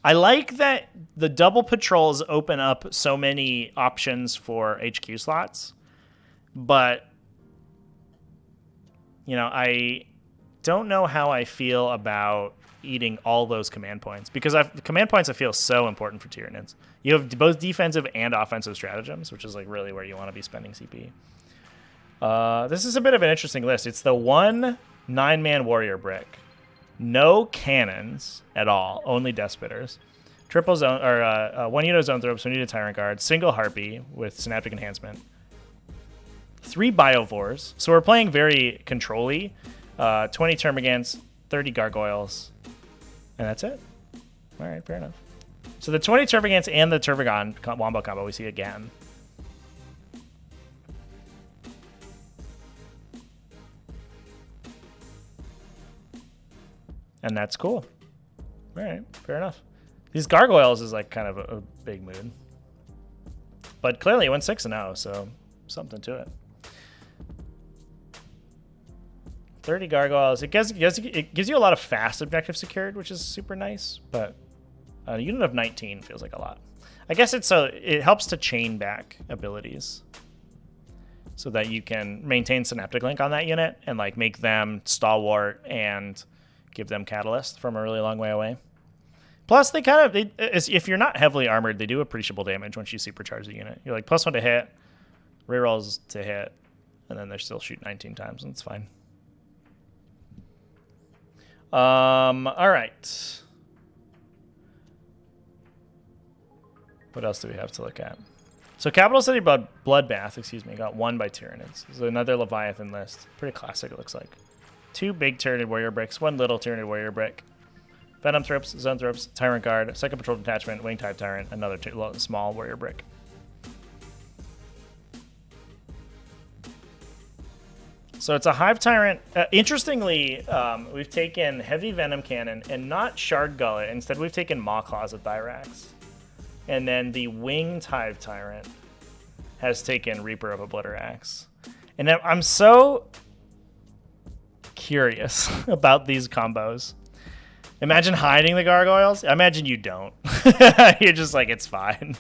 S1: I like that the double patrols open up so many options for HQ slots, but you know, I don't know how I feel about eating all those command points, because command points I feel so important for Tyranids. You have both defensive and offensive stratagems, which is like really where you want to be spending CP. This is a bit of an interesting list. It's the 1 9-man warrior brick. No cannons at all, only Death Spitters. Triple zone, or 1 unit of zone throw, so we need a Tyrant Guard. Single Harpy with Synaptic Enhancement. 3 Biovores. So we're playing very control-y. 20 Termagants, 30 Gargoyles, and that's it. All right, fair enough. So the 20 Termagants and the Turbagon Wombo combo we see again. And that's cool. All right, fair enough. These Gargoyles is like kind of a big mood. But clearly it went 6-0, so something to it. 30 Gargoyles. It gives you a lot of fast objective secured, which is super nice, but a unit of 19 feels like a lot. I guess it helps to chain back abilities so that you can maintain Synaptic Link on that unit and like make them stalwart and give them Catalyst from a really long way away. Plus, if you're not heavily armored, they do appreciable damage once you supercharge the unit. You're like +1 to hit, rerolls to hit, and then they still shoot 19 times, and it's fine. All right. What else do we have to look at? So Capital City Bloodbath, excuse me, got won by Tyranids. So another Leviathan list. Pretty classic, it looks like. 2 big Tyranid Warrior bricks, 1 little Tyranid Warrior brick. Venom Thrips, Zone Thrips, Tyrant Guard, Second Patrol Detachment, Wing Type Tyrant, another small Warrior brick. So it's a Hive Tyrant. Interestingly, we've taken Heavy Venom Cannon and not Shard Gullet. Instead, we've taken Maw Claws of Thyrax. And then the Winged Hive Tyrant has taken Reaper of Obliterax. And I'm so curious about these combos. Imagine hiding the gargoyles. I imagine you don't. You're just like, it's fine.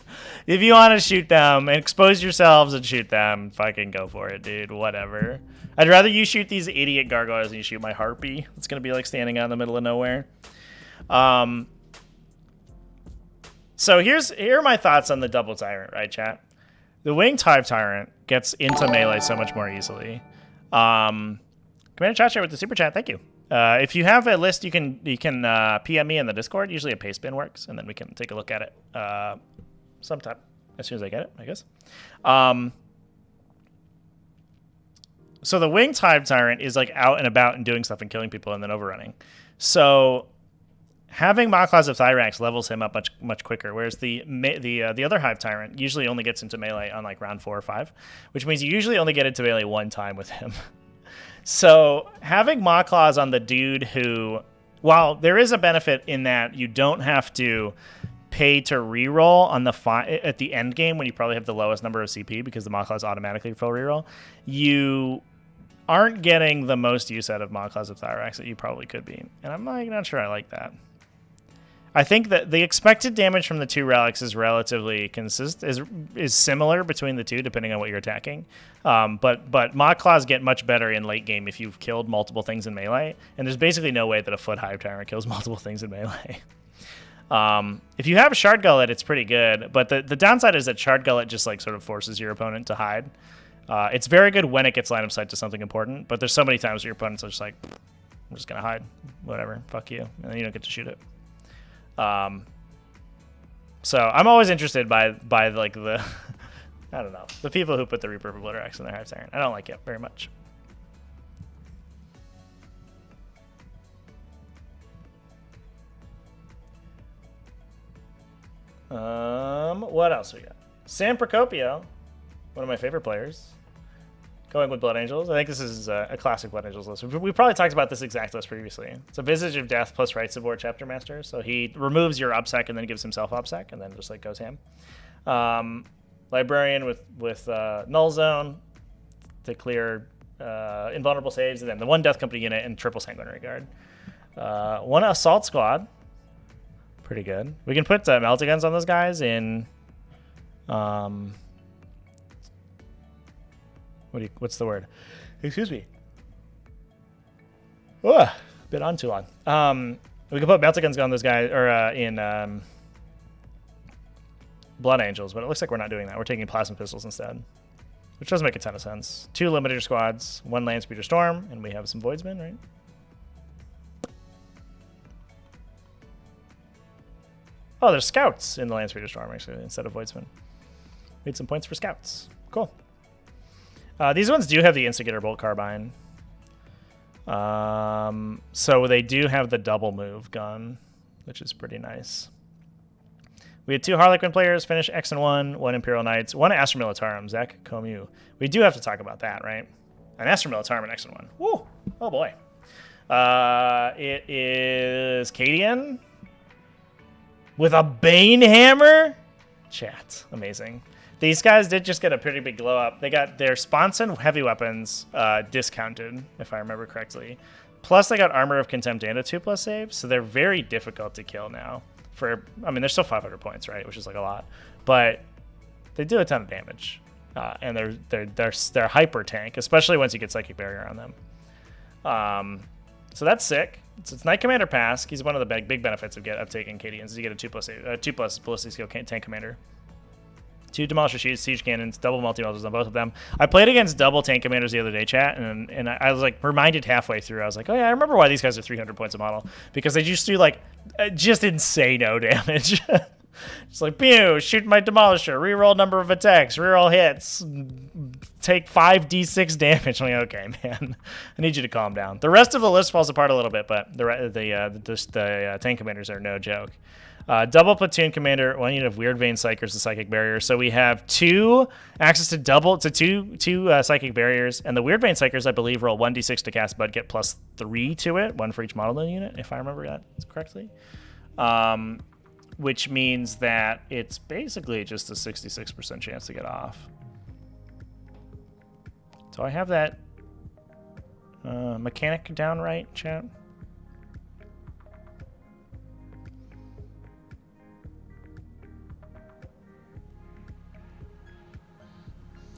S1: If you want to shoot them and expose yourselves and shoot them, fucking go for it, dude. Whatever. I'd rather you shoot these idiot gargoyles than you shoot my harpy. It's going to be like standing out in the middle of nowhere. So here are my thoughts on the double tyrant, right, chat? The Winged Hive Tyrant gets into melee so much more easily. Commander Chacha with the super chat, thank you. If you have a list, you can PM me in the Discord. Usually a paste bin works, and then we can take a look at it sometime as soon as I get it, I guess. So the Winged Hive Tyrant is like out and about and doing stuff and killing people and then overrunning. So having Maw Claws of Thyrax levels him up much quicker, whereas the other Hive Tyrant usually only gets into melee on like round 4 or 5, which means you usually only get into melee 1 time with him. So having Maw Claws on the dude who, while there is a benefit in that you don't have to pay to reroll on the at the end game when you probably have the lowest number of CP because the Maw Claws automatically fill reroll, you aren't getting the most use out of Maw Claws of Thyrax that you probably could be. And I'm like, not sure I like that. I think that the expected damage from the 2 relics is relatively is similar between the two, depending on what you're attacking. But Maw Claws get much better in late game if you've killed multiple things in melee, and there's basically no way that a Foot Hive Tyrant kills multiple things in melee. If you have a Shard Gullet, it's pretty good, but the downside is that Shard Gullet just like sort of forces your opponent to hide. It's very good when it gets line of sight to something important, but there's so many times where your opponent's just like, I'm just gonna hide, whatever, fuck you, and then you don't get to shoot it. So I'm always interested by like the I don't know, the people who put the Reaper of Obliterax in their Hive Tyrant. I don't like it very much. What else we got? Sam Procopio, one of my favorite players, going with Blood Angels. I think this is a classic Blood Angels list. We probably talked about this exact list previously. It's a Visage of Death plus Rites of War Chapter Master. So he removes your OBSEC and then gives himself OBSEC and then just like goes ham. Librarian with Null Zone to clear invulnerable saves, and then the 1 Death Company unit and triple Sanguinary Guard. 1 Assault Squad. Pretty good. We can put Meltaguns on those guys in... what's the word? Excuse me. Oh, been on too long. We can put Meltaguns on those guys, or in Blood Angels, but it looks like we're not doing that. We're taking Plasma Pistols instead, which does make a ton of sense. 2 Limiter Squads, 1 Land Speeder Storm, and we have some Voidsmen, right? Oh, there's Scouts in the Land Speeder Storm, actually, instead of Voidsmen. We had some points for Scouts. Cool. These ones do have the Instigator Bolt Carbine. So they do have the double move gun, which is pretty nice. We had 2 Harlequin players finish X and 1, 1 Imperial Knights, 1 Astra Militarum, Zach Comu. We do have to talk about that, right? An Astra Militarum and X and 1. Woo! Oh boy. It is Cadian with a Bane Hammer? Chat. Amazing. These guys did just get a pretty big glow up. They got their Sponson heavy weapons discounted, if I remember correctly. Plus, they got Armor of Contempt and a 2+ save, so they're very difficult to kill now. I mean, they're still 500 points, right? Which is like a lot, but they do a ton of damage, and they're hyper tank, especially once you get Psychic Barrier on them. So that's sick. It's Knight Commander Pass. He's one of the big benefits of taking Cadians. You get a 2+ ballistic skill tank commander. 2 Demolisher Siege Cannons, double multi-melters on both of them. I played against double tank commanders the other day, chat, and I was like reminded halfway through. I was like, oh yeah, I remember why these guys are 300 points a model, because they just do like just insane damage. It's like, pew, shoot my Demolisher, reroll number of attacks, reroll hits, take 5d6 damage. I'm like, okay, man, I need you to calm down. The rest of the list falls apart a little bit, but the tank commanders are no joke. Double platoon commander, 1 unit of Weird Vein Psychers, the Psychic Barrier. So we have 2 access to two Psychic Barriers, and the Weird Vein Psychers, I believe, roll 1d6 to cast, but get +3 to it, 1 for each model in the unit, if I remember that correctly. Which means that it's basically just a 66% chance to get off. So I have that mechanic down right, chat.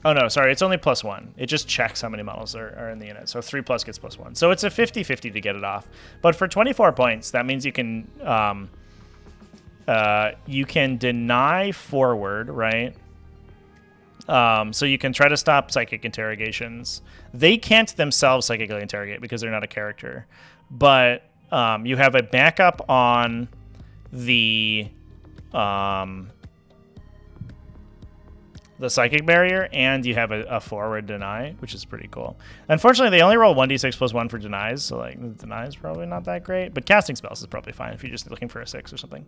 S1: Oh no, sorry, it's only +1. It just checks how many models are in the unit. So 3+ gets +1. So it's a 50-50 to get it off. But for 24 points, that means you can deny forward, right? So you can try to stop psychic interrogations. They can't themselves psychically interrogate because they're not a character. But you have a backup on the psychic barrier, and you have a forward deny, which is pretty cool. Unfortunately, they only roll 1d6 +1 for denies, so like the deny is probably not that great. But casting spells is probably fine if you're just looking for a 6 or something.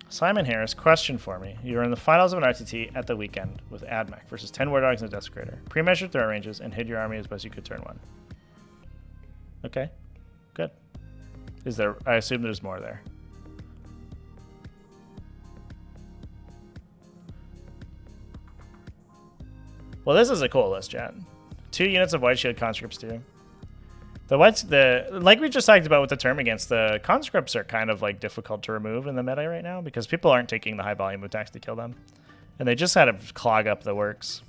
S1: Simon Harris, question for me. You were in the finals of an RTT at the weekend with AdMech versus 10 War Dogs and a Desecrator. Pre-measured throw ranges and hid your army as best you could turn 1. Okay, good. Is there? I assume there's more there. Well, this is a cool list, chat. 2 units of White Shield conscripts too. Like we just talked about with the term against, the conscripts are kind of like difficult to remove in the meta right now because people aren't taking the high volume attacks to kill them, and they just had to clog up the works.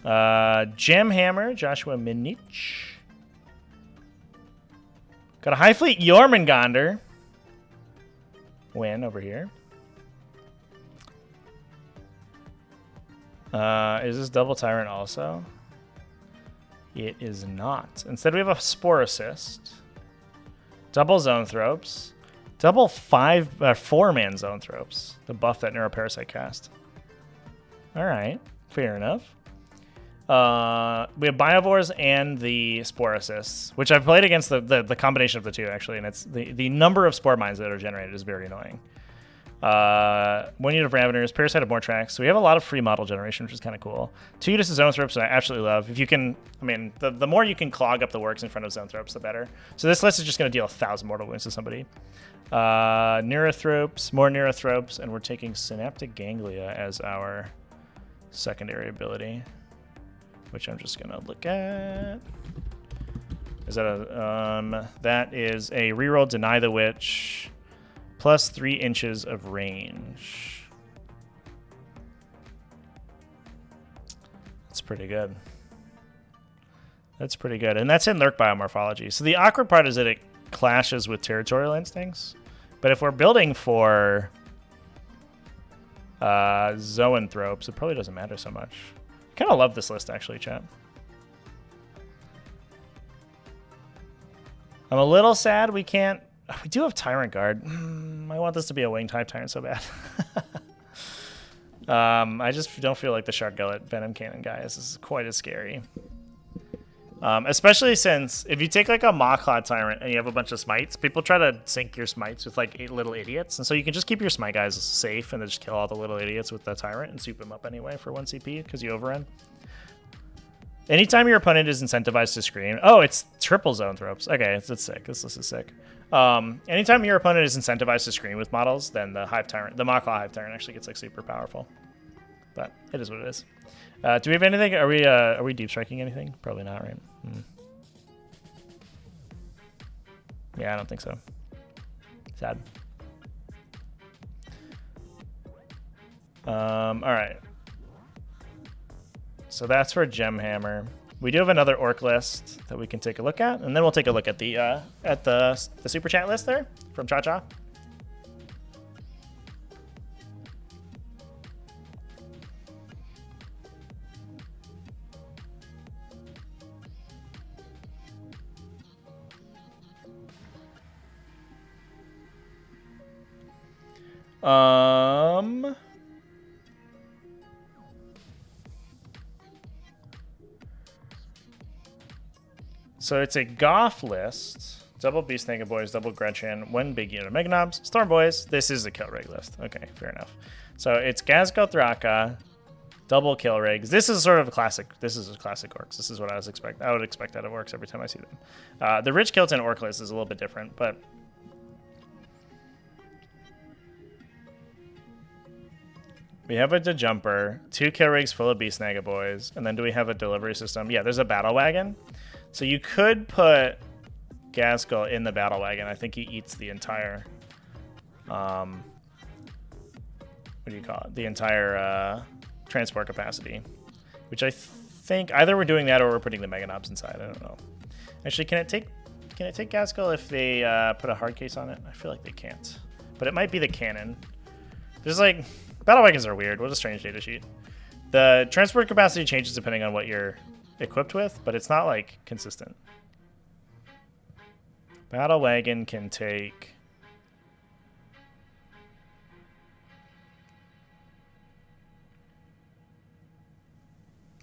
S1: Gem Hammer, Joshua Minich. Got a High Fleet Jormungandr win over here. Is this double Tyrant also? It is not. Instead, we have a Spore Assist, double Zoanthropes, double 4-man Zoanthropes, the buff that Neuroparasite cast. All right, fair enough. We have Biovores and the Spore Assists, which I've played against the combination of the two, actually, and it's the number of Spore Mines that are generated is very annoying. 1 unit of Raveners, Parasite of more tracks. So we have a lot of free model generation, which is kind of cool. 2 units of Zoanthropes, I absolutely love. If you can, I mean, the more you can clog up the works in front of Zoanthropes, the better. So this list is just going to deal 1,000 mortal wounds to somebody. Neurothropes, more Neurothropes, and we're taking Synaptic Ganglia as our secondary ability, which I'm just going to look at. Is that a, that is a reroll Deny the Witch, plus 3 inches of range. That's pretty good. That's pretty good. And that's in Lurk Biomorphology. So the awkward part is that it clashes with Territorial Instincts. But if we're building for Zoanthropes, it probably doesn't matter so much. I kind of love this list, actually, chat. I'm a little sad we can't... We do have Tyrant Guard. I want this to be a wing type Tyrant so bad. I just don't feel like the Shark Gullet Venom Cannon guy is quite as scary. Especially since if you take like a Maw-Claw Tyrant and you have a bunch of smites, people try to sink your smites with like 8 little idiots. And so you can just keep your smite guys safe and then just kill all the little idiots with the Tyrant and soup them up anyway for 1 CP because you overrun. Anytime your opponent is incentivized to scream... Oh, it's triple Zoanthropes. Okay, that's sick. This list is sick. Anytime your opponent is incentivized to scream with models, then the Hive Tyrant, the Maw-Claw Hive Tyrant actually gets like super powerful. But it is what it is. Do we have anything? Are we deep striking anything? Probably not, right? Yeah, I don't think so. Sad. All right. So that's for Gem Hammer. We do have another orc list that we can take a look at, and then we'll take a look at the super chat list there from Cha Cha. So it's a Goth list. Double Beast Naked Boys, double Gretchen, one big unit of Meganobs, Storm Boys. This is a kill rig list. Okay, fair enough. So it's Gazgo Thraka, double kill rigs. This is sort of a classic. This is a classic orcs. This is what I was expect. I would expect out of orcs every time I see them. The Rich Kilton orc list is a little bit different, but we have a jumper, 2 kill rigs full of Beast Naga Boys, and then do we have a delivery system? Yeah, there's a battle wagon. So you could put Gaskull in the battle wagon. I think he eats the entire, what do you call it? The entire transport capacity, which I think either we're doing that or we're putting the Meganobs inside. I don't know. Actually, can it take Gaskull if they put a hard case on it? I feel like they can't, but it might be the cannon. There's like battle wagons are weird. What a strange data sheet. The transport capacity changes depending on what you're equipped with, but it's not like consistent. Battle wagon can take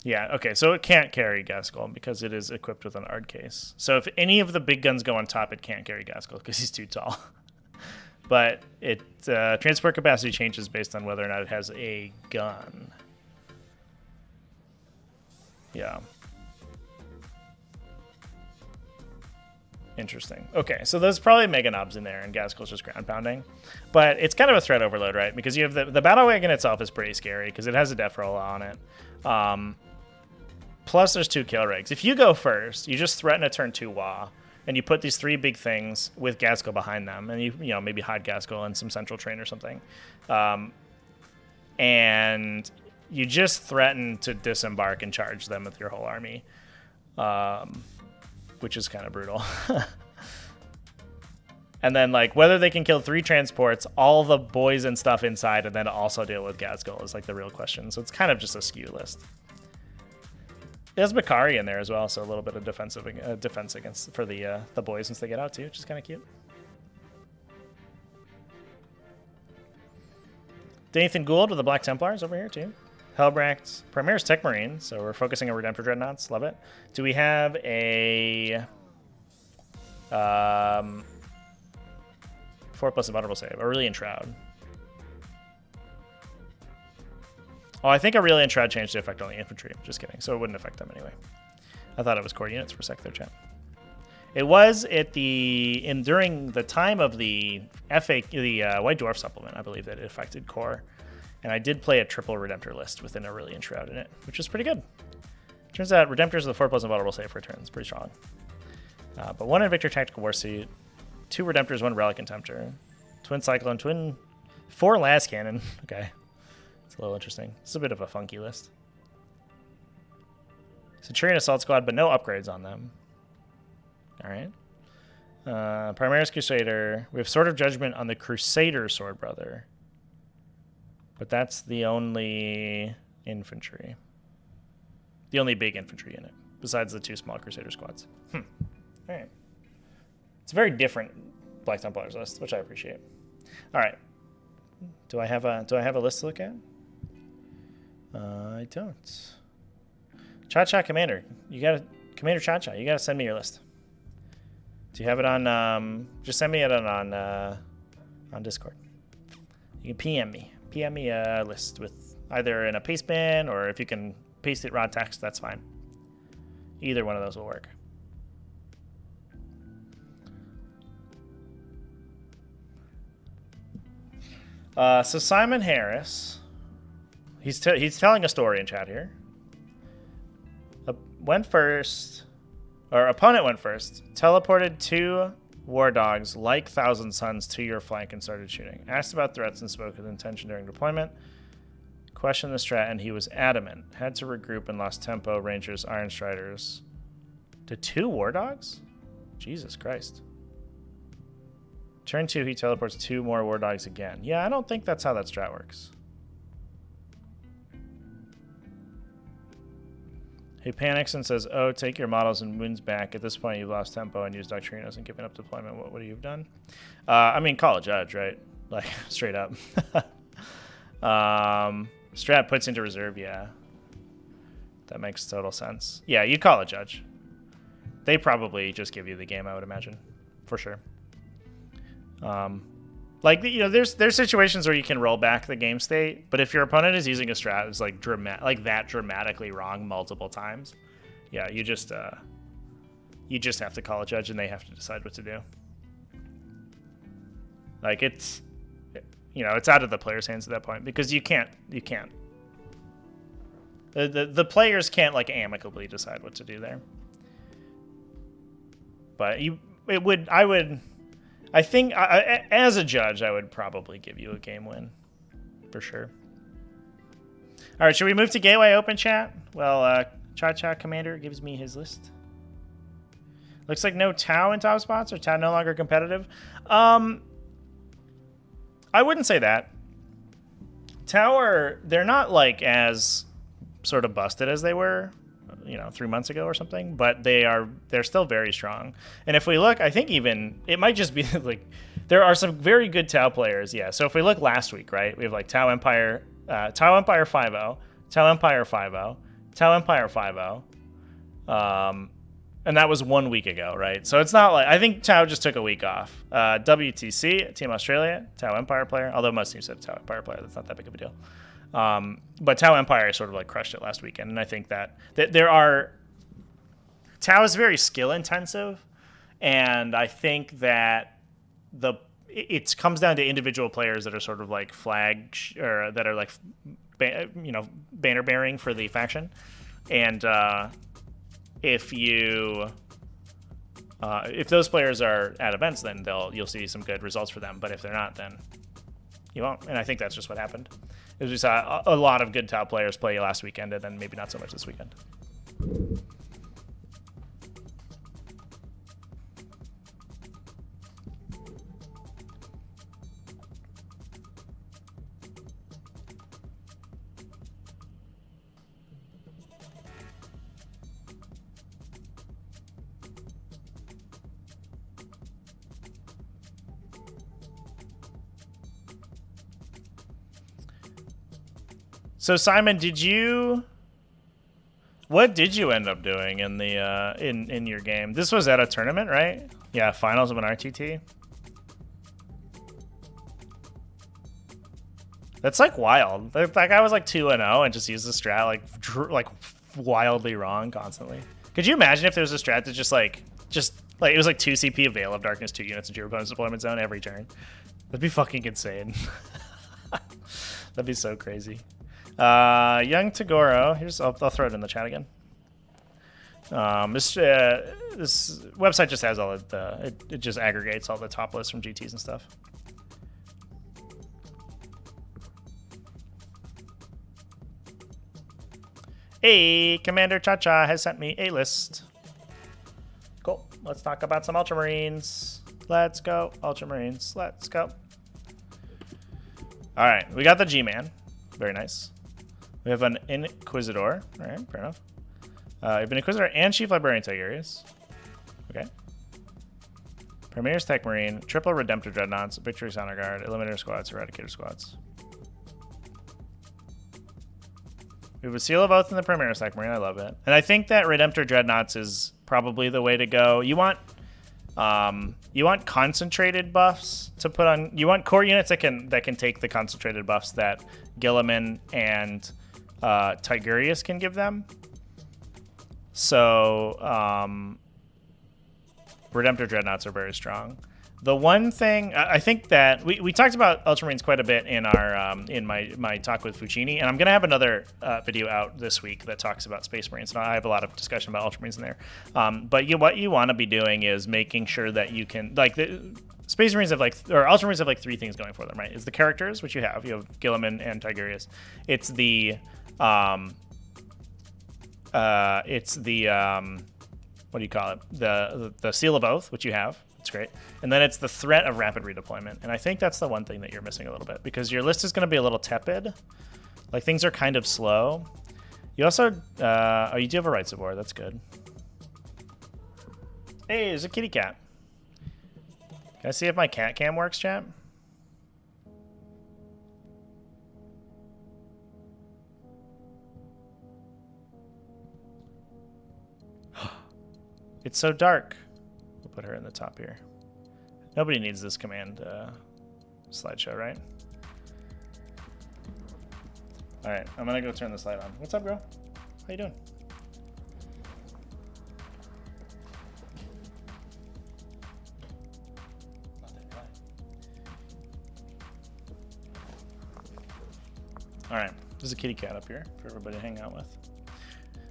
S1: okay, so it can't carry Gaskull because it is equipped with an Ard case. So if any of the big guns go on top, it can't carry Gaskull because he's too tall. But it transport capacity changes based on whether or not it has a gun. Yeah. Interesting. Okay, so there's probably Meganobs in there, and Gaskull's just ground pounding. But it's kind of a threat overload, right? Because you have the battle wagon itself is pretty scary because it has a death roll on it. Plus, there's 2 kill rigs. If you go first, you just threaten a turn 2 Wah, and you put these 3 big things with Gaskull behind them, and you know maybe hide Gaskull in some central train or something, and you just threaten to disembark and charge them with your whole army. Which is kind of brutal. And then, like, whether they can kill 3 transports, all the boys and stuff inside, and then also deal with Gaskull is, like, the real question. So it's kind of just a skew list. There's Bakari in there as well, so a little bit of defense against for the boys once they get out, too, which is kind of cute. Nathan Gould with the Black Templars over here, too. Hellbracht, Primaris Tech Marine, so we're focusing on Redemptor Dreadnoughts, love it. Do we have a 4+ invulnerable save? Aurelian Shroud. Oh, I think Aurelian Shroud changed the effect on the infantry. Just kidding, so it wouldn't affect them anyway. I thought it was core units for a sec there, chat. It was at during the time of the White Dwarf supplement, I believe that it affected core. And I did play a triple Redemptor list with an Aurelian Shroud in it, which is pretty good. Turns out Redemptors are the 4+ invulnerable save for turns. Pretty strong. But 1 Invictor Tactical Warsuit, 2 Redemptors, 1 Relic and Tempter, Twin Cyclone, 4 Las Cannon. Okay. It's a little interesting. It's a bit of a funky list. Centurion Assault Squad, but no upgrades on them. Alright. Primaris Crusader. We have Sword of Judgment on the Crusader Sword Brother. But that's the only infantry. The only big infantry unit, besides the 2 small Crusader squads. All right. It's a very different Black Templars list, which I appreciate. All right. Do I have a list to look at? I don't. Cha-Cha Commander. Commander Cha-Cha, you gotta send me your list. Do you have it on, just send me it on Discord. You can PM me. PM me a list with either in a paste bin, or if you can paste it raw text, that's fine. Either one of those will work. So Simon Harris, he's telling a story in chat here. Went first, or opponent went first, teleported 2 war dogs like Thousand Suns to your flank and started shooting. Asked about threats and spoke with intention during deployment. questioned the strat, and he was adamant. Had to regroup and lost tempo. Rangers, Iron Striders. To 2 War Dogs? Jesus Christ. Turn 2, he teleports 2 more War Dogs again. Yeah, I don't think that's how that strat works. He panics and says, oh, take your models and wounds back. At this point, you've lost tempo and used Doctrinos and given up deployment. What would you have done? I mean, call a judge, right? Like, straight up. Strat puts into reserve, yeah. That makes total sense. Yeah, you call a judge. They probably just give you the game, I would imagine. For sure. Like, you know, there's situations where you can roll back the game state, but if your opponent is using a strat that's like that dramatically wrong multiple times, yeah, you just have to call a judge and they have to decide what to do. Like, it's, you know, it's out of the player's hands at that point because you can't. The players can't like amicably decide what to do there. But I think, as a judge, I would probably give you a game win, for sure. All right, should we move to Gateway Open Chat? Well, Cha-Cha Commander gives me his list. Looks like no Tau in top spots, or Tau no longer competitive. I wouldn't say that. Tau they're not like as sort of busted as they were, you know, 3 months ago or something, but they're still very strong. And if we look, I think even it might just be like there are some very good Tau players. Yeah. So if we look last week, right, we have like Tau Empire 5-0, Tau Empire 5-0, Tau Empire 5-0. And that was 1 week ago, right? So it's not like, I think Tau just took a week off. WTC, Team Australia, Tau Empire player, although most teams have Tau Empire player, that's not that big of a deal. But Tau Empire sort of like crushed it last weekend, and I think that there are Tau is very skill intensive, and I think that it comes down to individual players that are sort of like or that are like banner bearing for the faction, and if those players are at events, then you'll see some good results for them. But if they're not, then you won't. And I think that's just what happened. Is we saw a lot of good Tau players play last weekend, and then maybe not so much this weekend. So Simon, what did you end up doing in the in your game? This was at a tournament, right? Yeah, finals of an RTT. That's like wild. That guy was like 2-0 and just used the strat like wildly wrong constantly. Could you imagine if there was a strat that just like it was like 2 CP Veil of Darkness 2 units into your opponent's deployment zone every turn? That'd be fucking insane. That'd be so crazy. Young Tagoro, I'll throw it in the chat again. This website just has all of it just aggregates all the top lists from GTs and stuff. Hey, Commander Cha-Cha has sent me a list. Cool. Let's talk about some Ultramarines. Let's go, Ultramarines. Let's go. All right, we got the G-Man. Very nice. We have an Inquisitor. All right, fair enough. We have an Inquisitor and Chief Librarian Tigurius. Okay. Premier's Tech Marine, triple Redemptor Dreadnoughts, Victory's Honor Guard, Eliminator Squads, Eradicator Squads. We have a Seal of Oath in the Premier's Tech Marine. I love it. And I think that Redemptor Dreadnoughts is probably the way to go. You want concentrated buffs to put on. You want core units that can take the concentrated buffs that Gilliman and Tigurius can give them. So Redemptor Dreadnoughts are very strong. The one thing I think that we talked about Ultramarines quite a bit in our in my talk with Fucini, and I'm gonna have another video out this week that talks about Space Marines. And I have a lot of discussion about Ultramarines in there. But what you want to be doing is making sure that you can Space Marines have like, or Ultramarines have like 3 things going for them, right? It's the characters, which you have Guilliman and Tigurius. It's the what do you call it? The Seal of Oath, which you have. It's great. And then it's the threat of rapid redeployment. And I think that's the one thing that you're missing a little bit, because your list is going to be a little tepid. Like, things are kind of slow. You also, oh, you do have a Rites of War. That's good. Hey, there's a kitty cat. Can I see if my cat cam works, chat? It's so dark. We'll put her in the top here. Nobody needs this command slideshow, right? All right, I'm gonna go turn this light on. What's up, girl? How you doing? All right, there's a kitty cat up here for everybody to hang out with.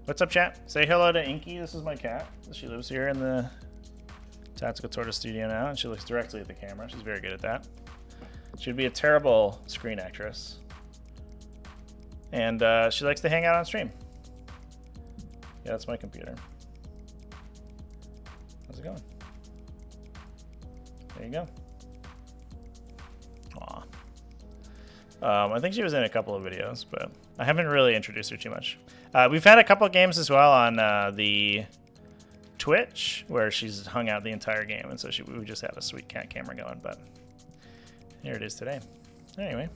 S1: What's up, chat? Say hello to Inky. This is my cat. She lives here in the Tactical Tortoise studio now, and she looks directly at the camera. She's very good at that. She'd be a terrible screen actress. And she likes to hang out on stream. Yeah, that's my computer. How's it going? There you go. Aw. I think she was in a couple of videos, but I haven't really introduced her too much. We've had a couple games as well on the Twitch where she's hung out the entire game, and so we just had a sweet cat camera going, but here it is today. Anyway,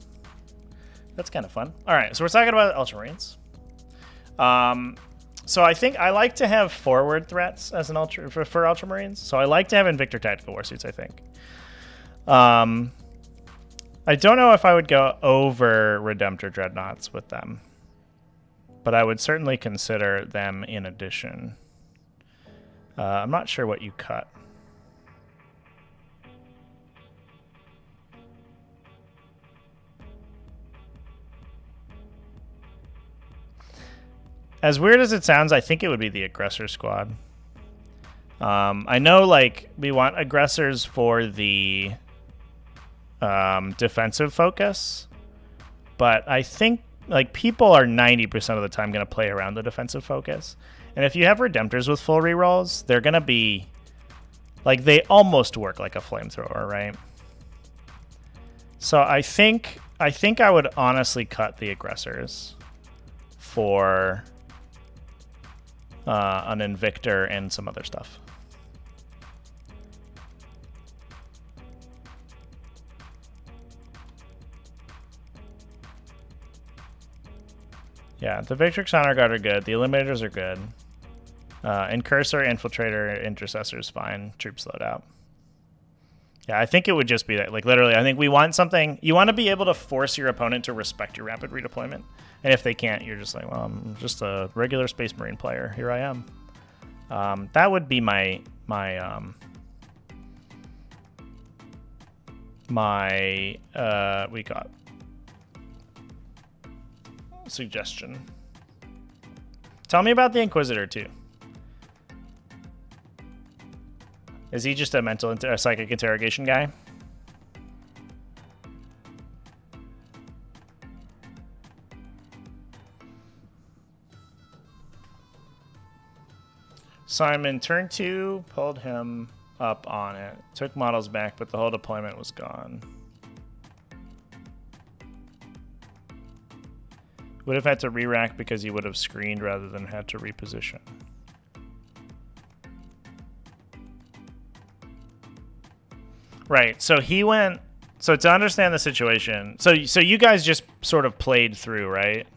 S1: that's kind of fun. All right, so we're talking about Ultramarines. So I think I like to have forward threats as an for Ultramarines. So I like to have Invictor Tactical Warsuits, I think. I don't know if I would go over Redemptor Dreadnoughts with them, but I would certainly consider them in addition. I'm not sure what you cut. As weird as it sounds, I think it would be the Aggressor Squad. I know, like, we want aggressors for the defensive focus, but I think, like, people are 90% of the time going to play around the defensive focus. And if you have Redemptors with full rerolls, they're going to be, like, they almost work like a flamethrower, right? So I think I would honestly cut the aggressors for an Invictor and some other stuff. Yeah, the Victrix Honor Guard are good. The Eliminators are good. Incursor, Infiltrator, Intercessor is fine. Troops loadout. Yeah, I think it would just be that. Like, literally, I think we want something. You want to be able to force your opponent to respect your rapid redeployment. And if they can't, you're just like, well, I'm just a regular Space Marine player. Here I am. That would be my we got suggestion. Tell me about the Inquisitor too. Is he just a psychic interrogation guy? Simon, turn 2, pulled him up on it. Took models back, but the whole deployment was gone. Would have had to re-rack because he would have screened rather than had to reposition. Right, so he went... So to understand the situation... So you guys just sort of played through, right?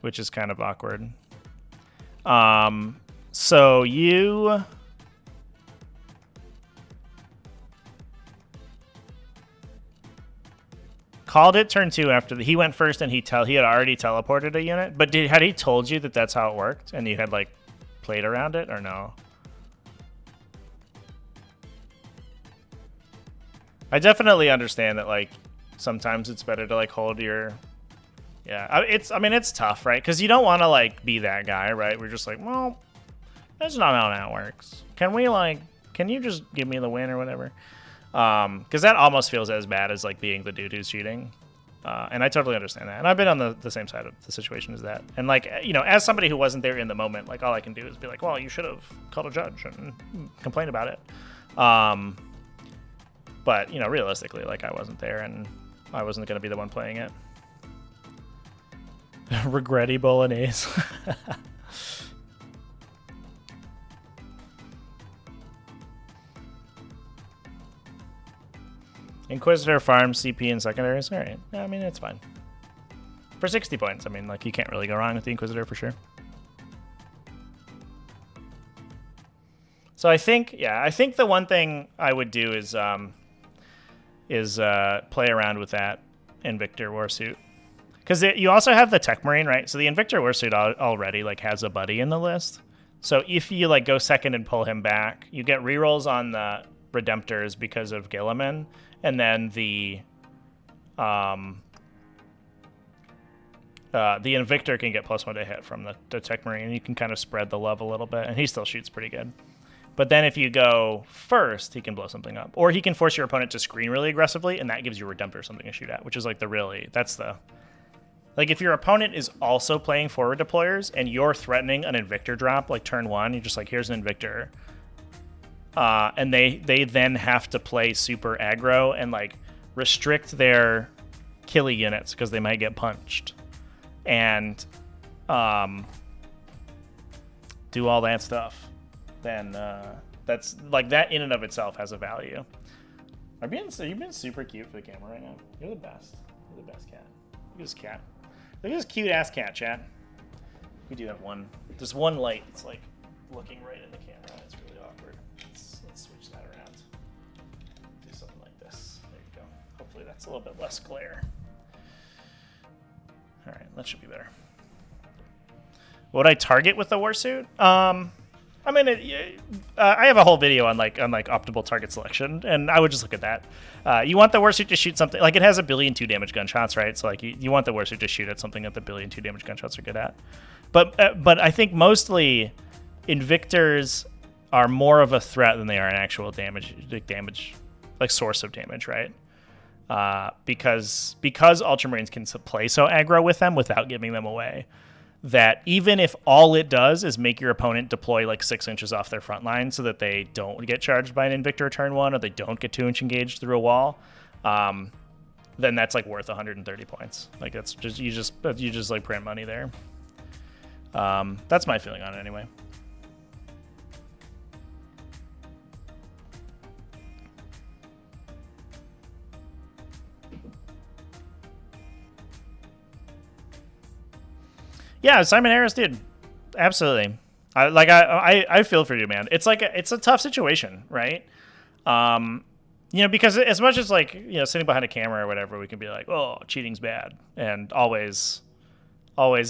S1: Which is kind of awkward. So you... called it turn 2 after he went first, and he had already teleported a unit. But had he told you that that's how it worked, and you had like played around it, or no? I definitely understand that, like, sometimes it's better to like hold your. Yeah, I mean it's tough, right? Because you don't want to like be that guy, right? We're just like, well, That's not how that works. Can we, like, can you just give me the win or whatever? Because that almost feels as bad as, like, being the dude who's cheating. And I totally understand that. And I've been on the same side of the situation as that. And, like, you know, as somebody who wasn't there in the moment, like, all I can do is be like, well, you should have called a judge and complained about it. But, you know, realistically, like, I wasn't there and I wasn't going to be the one playing it. Regretty bolognese. Inquisitor farms CP and secondaries. All right. Yeah, I mean, it's fine. For 60 points, I mean, like, you can't really go wrong with the Inquisitor for sure. So I think, yeah, I think the one thing I would do is play around with that Invictor Warsuit. Because you also have the Tech Marine, right? So the Invictor Warsuit already, like, has a buddy in the list. So if you, like, go second and pull him back, you get rerolls on the Redemptors because of Gilliman. And then the Invictor can get +1 to hit from the Tech Marine. You can kind of spread the love a little bit, and he still shoots pretty good. But then if you go first, he can blow something up. Or he can force your opponent to screen really aggressively, and that gives your Redemptor something to shoot at, which is like like if your opponent is also playing forward deployers, and you're threatening an Invictor drop, like turn 1, you're just like, here's an Invictor. And they then have to play super aggro and, like, restrict their killie units because they might get punched. And do all that stuff. Then that's, like, that in and of itself has a value. Are you being super cute for the camera right now? You're the best. You're the best cat. Look at this cat. Look at this cute-ass cat, chat. We do have there's one light that's, like, looking right in the camera. It's really awkward. Let's switch that around. Do something like this. There you go. Hopefully that's a little bit less glare. All right, that should be better. What would I target with the Warsuit? I mean, I have a whole video on optimal target selection, and I would just look at that. You want the Warsuit to shoot something, like, it has 1,000,002 damage gunshots, right? So, like, you want the Warsuit to shoot at something that the 1,000,002 damage gunshots are good at. But I think mostly Invictors are more of a threat than they are an actual damage, like, source of damage, right? Because Ultramarines can play so aggro with them without giving them away, that even if all it does is make your opponent deploy, like, 6 inches off their front line so that they don't get charged by an Invictor turn 1, or they don't get 2-inch engaged through a wall, then that's, like, worth 130 points. Like, that's just you just like print money there. That's my feeling on it anyway. Yeah, Simon Harris, dude. Absolutely. I feel for you, man. It's like it's a tough situation, right? You know, because as much as, like, you know, sitting behind a camera or whatever, we can be like, oh, cheating's bad, and always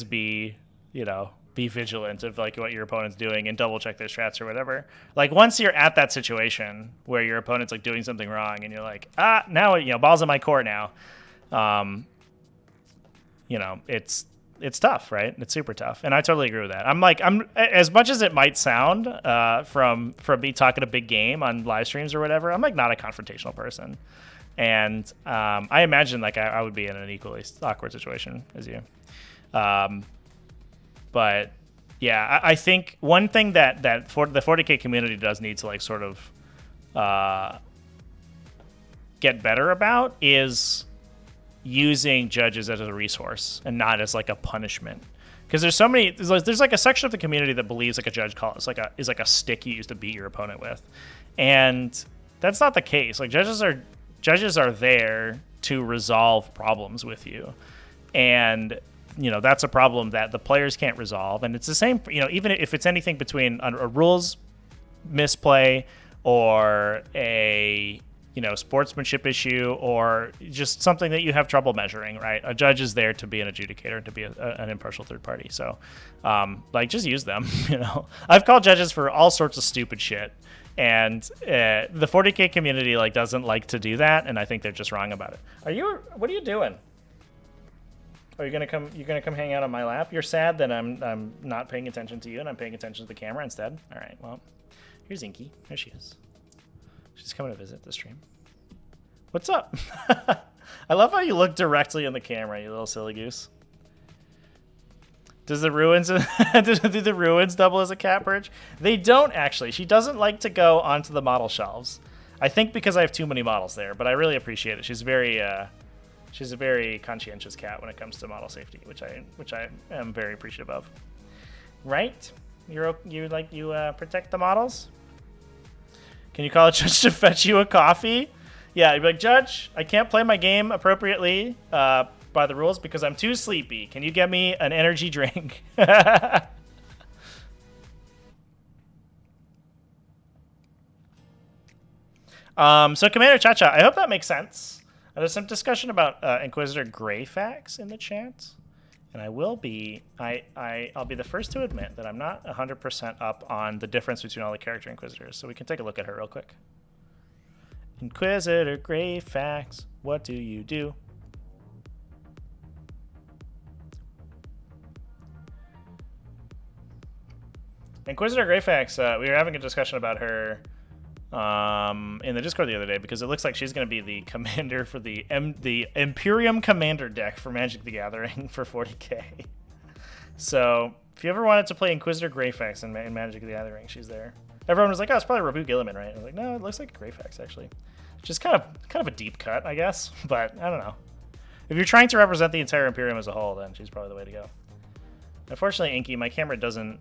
S1: be, you know, be vigilant of, like, what your opponent's doing and double check their strats or whatever. Like, once you're at that situation where your opponent's, like, doing something wrong and you're like, now, you know, ball's in my court now. You know, it's tough, right? It's super tough, and I totally agree with that. I'm as much as it might sound from me talking a big game on live streams or whatever, I'm, like, not a confrontational person, and I imagine, like, I would be in an equally awkward situation as you. But yeah, I think one thing that for the 40k community does need to, like, sort of get better about is using judges as a resource and not as, like, a punishment, because there's like a section of the community that believes, like, a judge call is like a stick you use to beat your opponent with, and that's not the case. Like, judges are there to resolve problems with you, and, you know, that's a problem that the players can't resolve. And it's the same, you know, even if it's anything between a rules misplay or a, you know, sportsmanship issue or just something that you have trouble measuring, right? A judge is there to be an adjudicator, to be an impartial third party. So, like, just use them, you know. I've called judges for all sorts of stupid shit, and the 40k community, like, doesn't like to do that, and I think they're just wrong about it. What are you doing? Oh, you're gonna come. You're gonna come hang out on my lap. You're sad that I'm not paying attention to you and I'm paying attention to the camera instead. All right. Well, here's Inky. There she is. She's coming to visit the stream. What's up? I love how you look directly in the camera, you little silly goose. Does the ruins do the ruins double as a cat perch? They don't actually. She doesn't like to go onto the model shelves. I think because I have too many models there, but I really appreciate it. She's a very conscientious cat when it comes to model safety, which I am very appreciative of. Right? You protect the models? Can you call a judge to fetch you a coffee? Yeah, you'd be like, Judge, I can't play my game appropriately by the rules because I'm too sleepy. Can you get me an energy drink? So Commander Cha-Cha, I hope that makes sense. There's some discussion about Inquisitor Greyfax in the chat, and I'll be the first to admit that I'm not 100% up on the difference between all the character Inquisitors, so we can take a look at her real quick. Inquisitor Greyfax, what do you do? Inquisitor Greyfax, we were having a discussion about her in the Discord the other day because it looks like she's going to be the commander for the Imperium Commander deck for Magic the Gathering for 40k. So if you ever wanted to play Inquisitor Greyfax in Magic the Gathering, she's there. Everyone was like, "Oh, it's probably Rabu Gilliman, right?" I was like, "No, it looks like Greyfax actually." Just kind of a deep cut, I guess. But I don't know. If you're trying to represent the entire Imperium as a whole, then she's probably the way to go. Unfortunately, Inky, my camera doesn't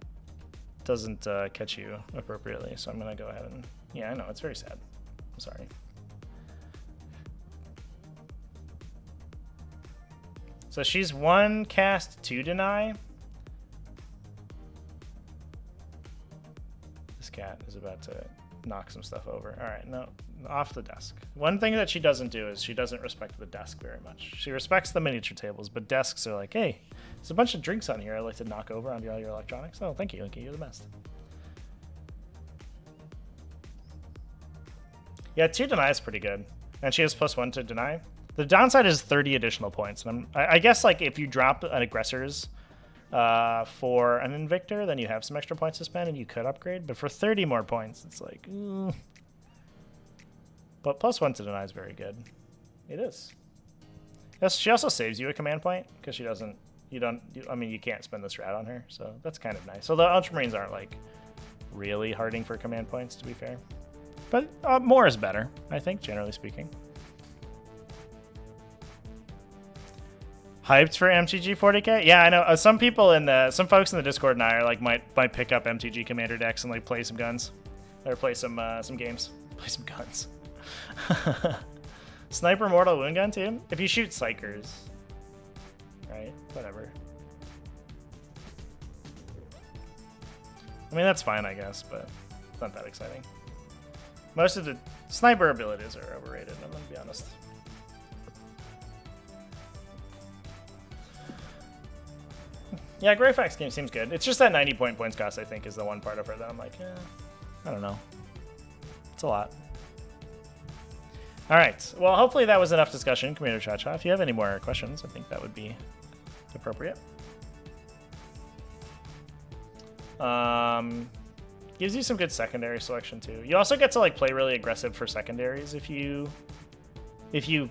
S1: catch you appropriately, so I'm gonna go ahead and yeah, I know it's very sad. I'm sorry. So she's 1 cast 2 deny. This cat is about to knock some stuff over. All right, no, off the desk. One thing that she doesn't do is she doesn't respect the desk very much. She respects the miniature tables, but desks are like, hey, there's a bunch of drinks on here I'd like to knock over onto all your electronics. Oh, thank you, Inky, you're the best. Yeah, 2 deny is pretty good. And she has +1 to deny. The downside is 30 additional points. And I guess like if you drop an aggressors for an Invictor, then you have some extra points to spend and you could upgrade. But for 30 more points, it's like, But +1 to deny is very good. It is. Yes, she also saves you a command point because she doesn't, I mean, you can't spend the strat on her. So that's kind of nice. So the Ultramarines aren't like really harding for command points, to be fair. But more is better, I think, generally speaking. Hyped for MTG 40k? Yeah, I know. Some people some folks in the Discord and I are like might pick up MTG Commander decks and like play some guns, or play some games, play some guns. Sniper Mortal Wound Gun too. If you shoot Psychers, right? Whatever. I mean that's fine, I guess, but it's not that exciting. Most of the sniper abilities are overrated, I'm gonna be honest. Yeah, Greyfax game seems good. It's just that 90 points cost, I think, is the one part of her that I'm like, I don't know. It's a lot. All right. Well, hopefully that was enough discussion, Commander Cha-Cha. If you have any more questions, I think that would be appropriate. Gives you some good secondary selection too. You also get to like play really aggressive for secondaries if you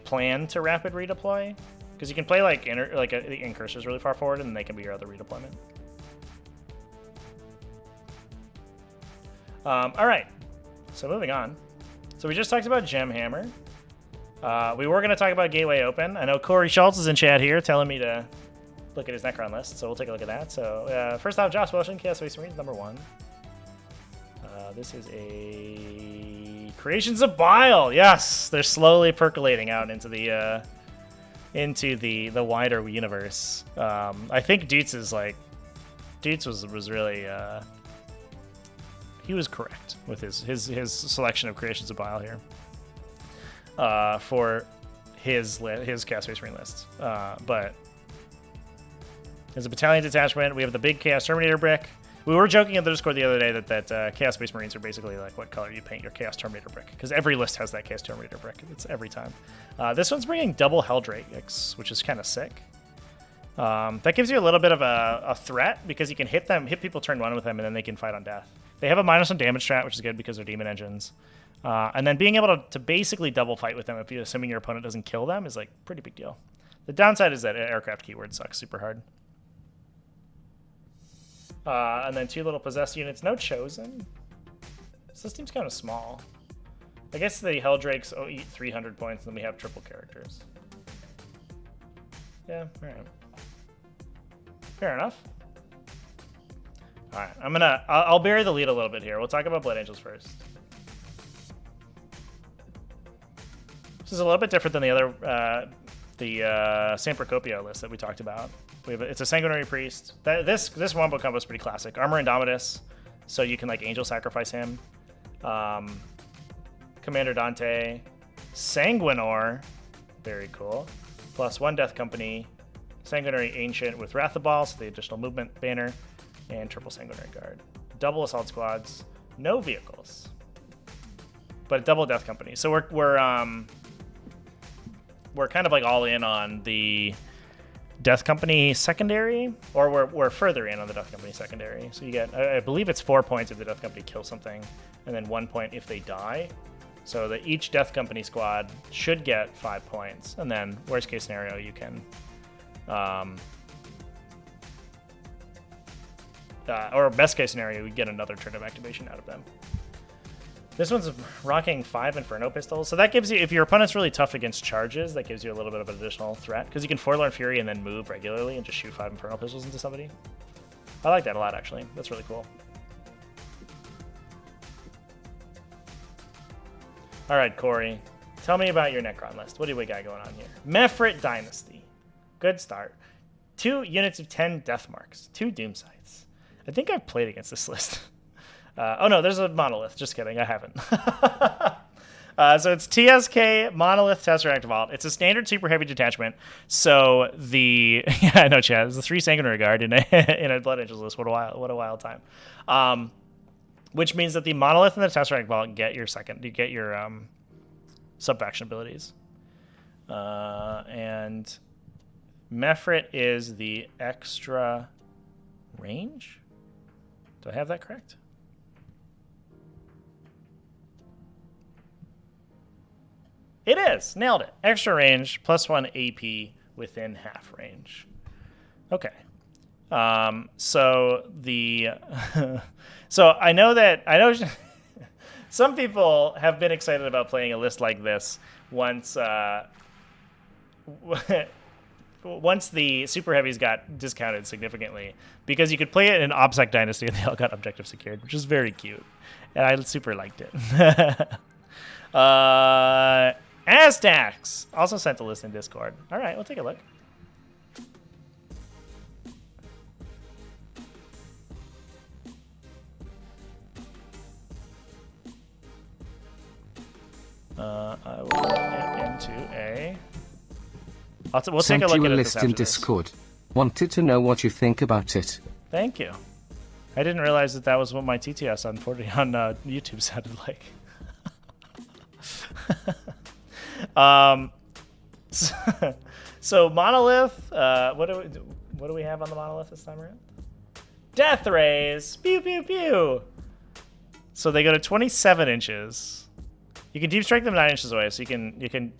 S1: plan to rapid redeploy, because you can play like the incursors really far forward, and they can be your other redeployment. All right, so moving on. So we just talked about Gemhammer. We were going to talk about Gateway Open. I know Corey Schultz is in chat here telling me to look at his Necron list, so we'll take a look at that. So first off, Josh Wilson, Chaos Space Marines, #1. This is a Creations of Bile. Yes, they're slowly percolating out into the wider universe. I think Dutz was really he was correct with his selection of Creations of Bile here for his Chaos Space Marine list. But as a battalion detachment, we have the big Chaos Terminator brick. We were joking in the Discord the other day that Chaos Space Marines are basically like what color you paint your Chaos Terminator brick, because every list has that Chaos Terminator brick. It's every time. This one's bringing double Helldrakes, which is kind of sick. That gives you a little bit of a threat because you can hit people turn 1 with them, and then they can fight on death. They have a -1 damage strat, which is good because they're demon engines. And then being able to basically double fight with them, assuming your opponent doesn't kill them, is like pretty big deal. The downside is that aircraft keyword sucks super hard. And then 2 little possessed units, no chosen. So this team's kind of small. I guess the Helldrakes eat 300 points, and then we have triple characters. Yeah, all right. Fair enough. All right, I'll bury the lead a little bit here. We'll talk about Blood Angels first. This is a little bit different than the other, San Procopio list that we talked about. It's a Sanguinary Priest. This wombo combo is pretty classic. Armor Indomitus, so you can like Angel Sacrifice him. Commander Dante, Sanguinor, very cool. +1 Death Company, Sanguinary Ancient with Wrath of Ball, so the additional movement banner, and triple Sanguinary Guard. Double Assault Squads, no vehicles, but double Death Company. So we're kind of like all in on the Death Company secondary, or we're further in on the Death Company secondary. So you get, I believe it's 4 points if the Death Company kills something, and then 1 point if they die. So that each Death Company squad should get 5 points, and then worst case scenario, you can, or best case scenario, you get another turn of activation out of them. This one's rocking 5 Inferno Pistols. So that gives you, if your opponent's really tough against charges, that gives you a little bit of an additional threat. Because you can Forlorn Fury and then move regularly and just shoot 5 Inferno Pistols into somebody. I like that a lot, actually. That's really cool. All right, Corey. Tell me about your Necron list. What do we got going on here? Mefrit Dynasty. Good start. 2 units of 10 Death Marks. 2 Doom Sights. I think I've played against this list. Oh no, there's a Monolith. Just kidding, I haven't. So it's TSK Monolith Tesseract Vault. It's a standard super heavy detachment. So the yeah, I know, Chad. It's the 3 Sanguinary Guard in a Blood Angels list. What a wild time. Which means that the Monolith and the Tesseract Vault get your sub-faction abilities. And Mefrit is the extra range. Do I have that correct? It is. Nailed it. Extra range, +1 AP within half range. Okay. So the so I know some people have been excited about playing a list like this once once the super heavies got discounted significantly, because you could play it in OBSEC Dynasty and they all got objective secured, which is very cute, and I super liked it. Aztacs also sent a list in Discord. All right, we'll take a look. I will get into a. We'll take a look at it this after
S2: in Discord. Wanted to know what you think about it.
S1: Thank you. I didn't realize that was what my TTS on YouTube sounded like. So Monolith. What do we have on the Monolith this time around? Death Rays. Pew pew pew. So they go to 27 inches. You can deep strike them 9 inches away. So you can.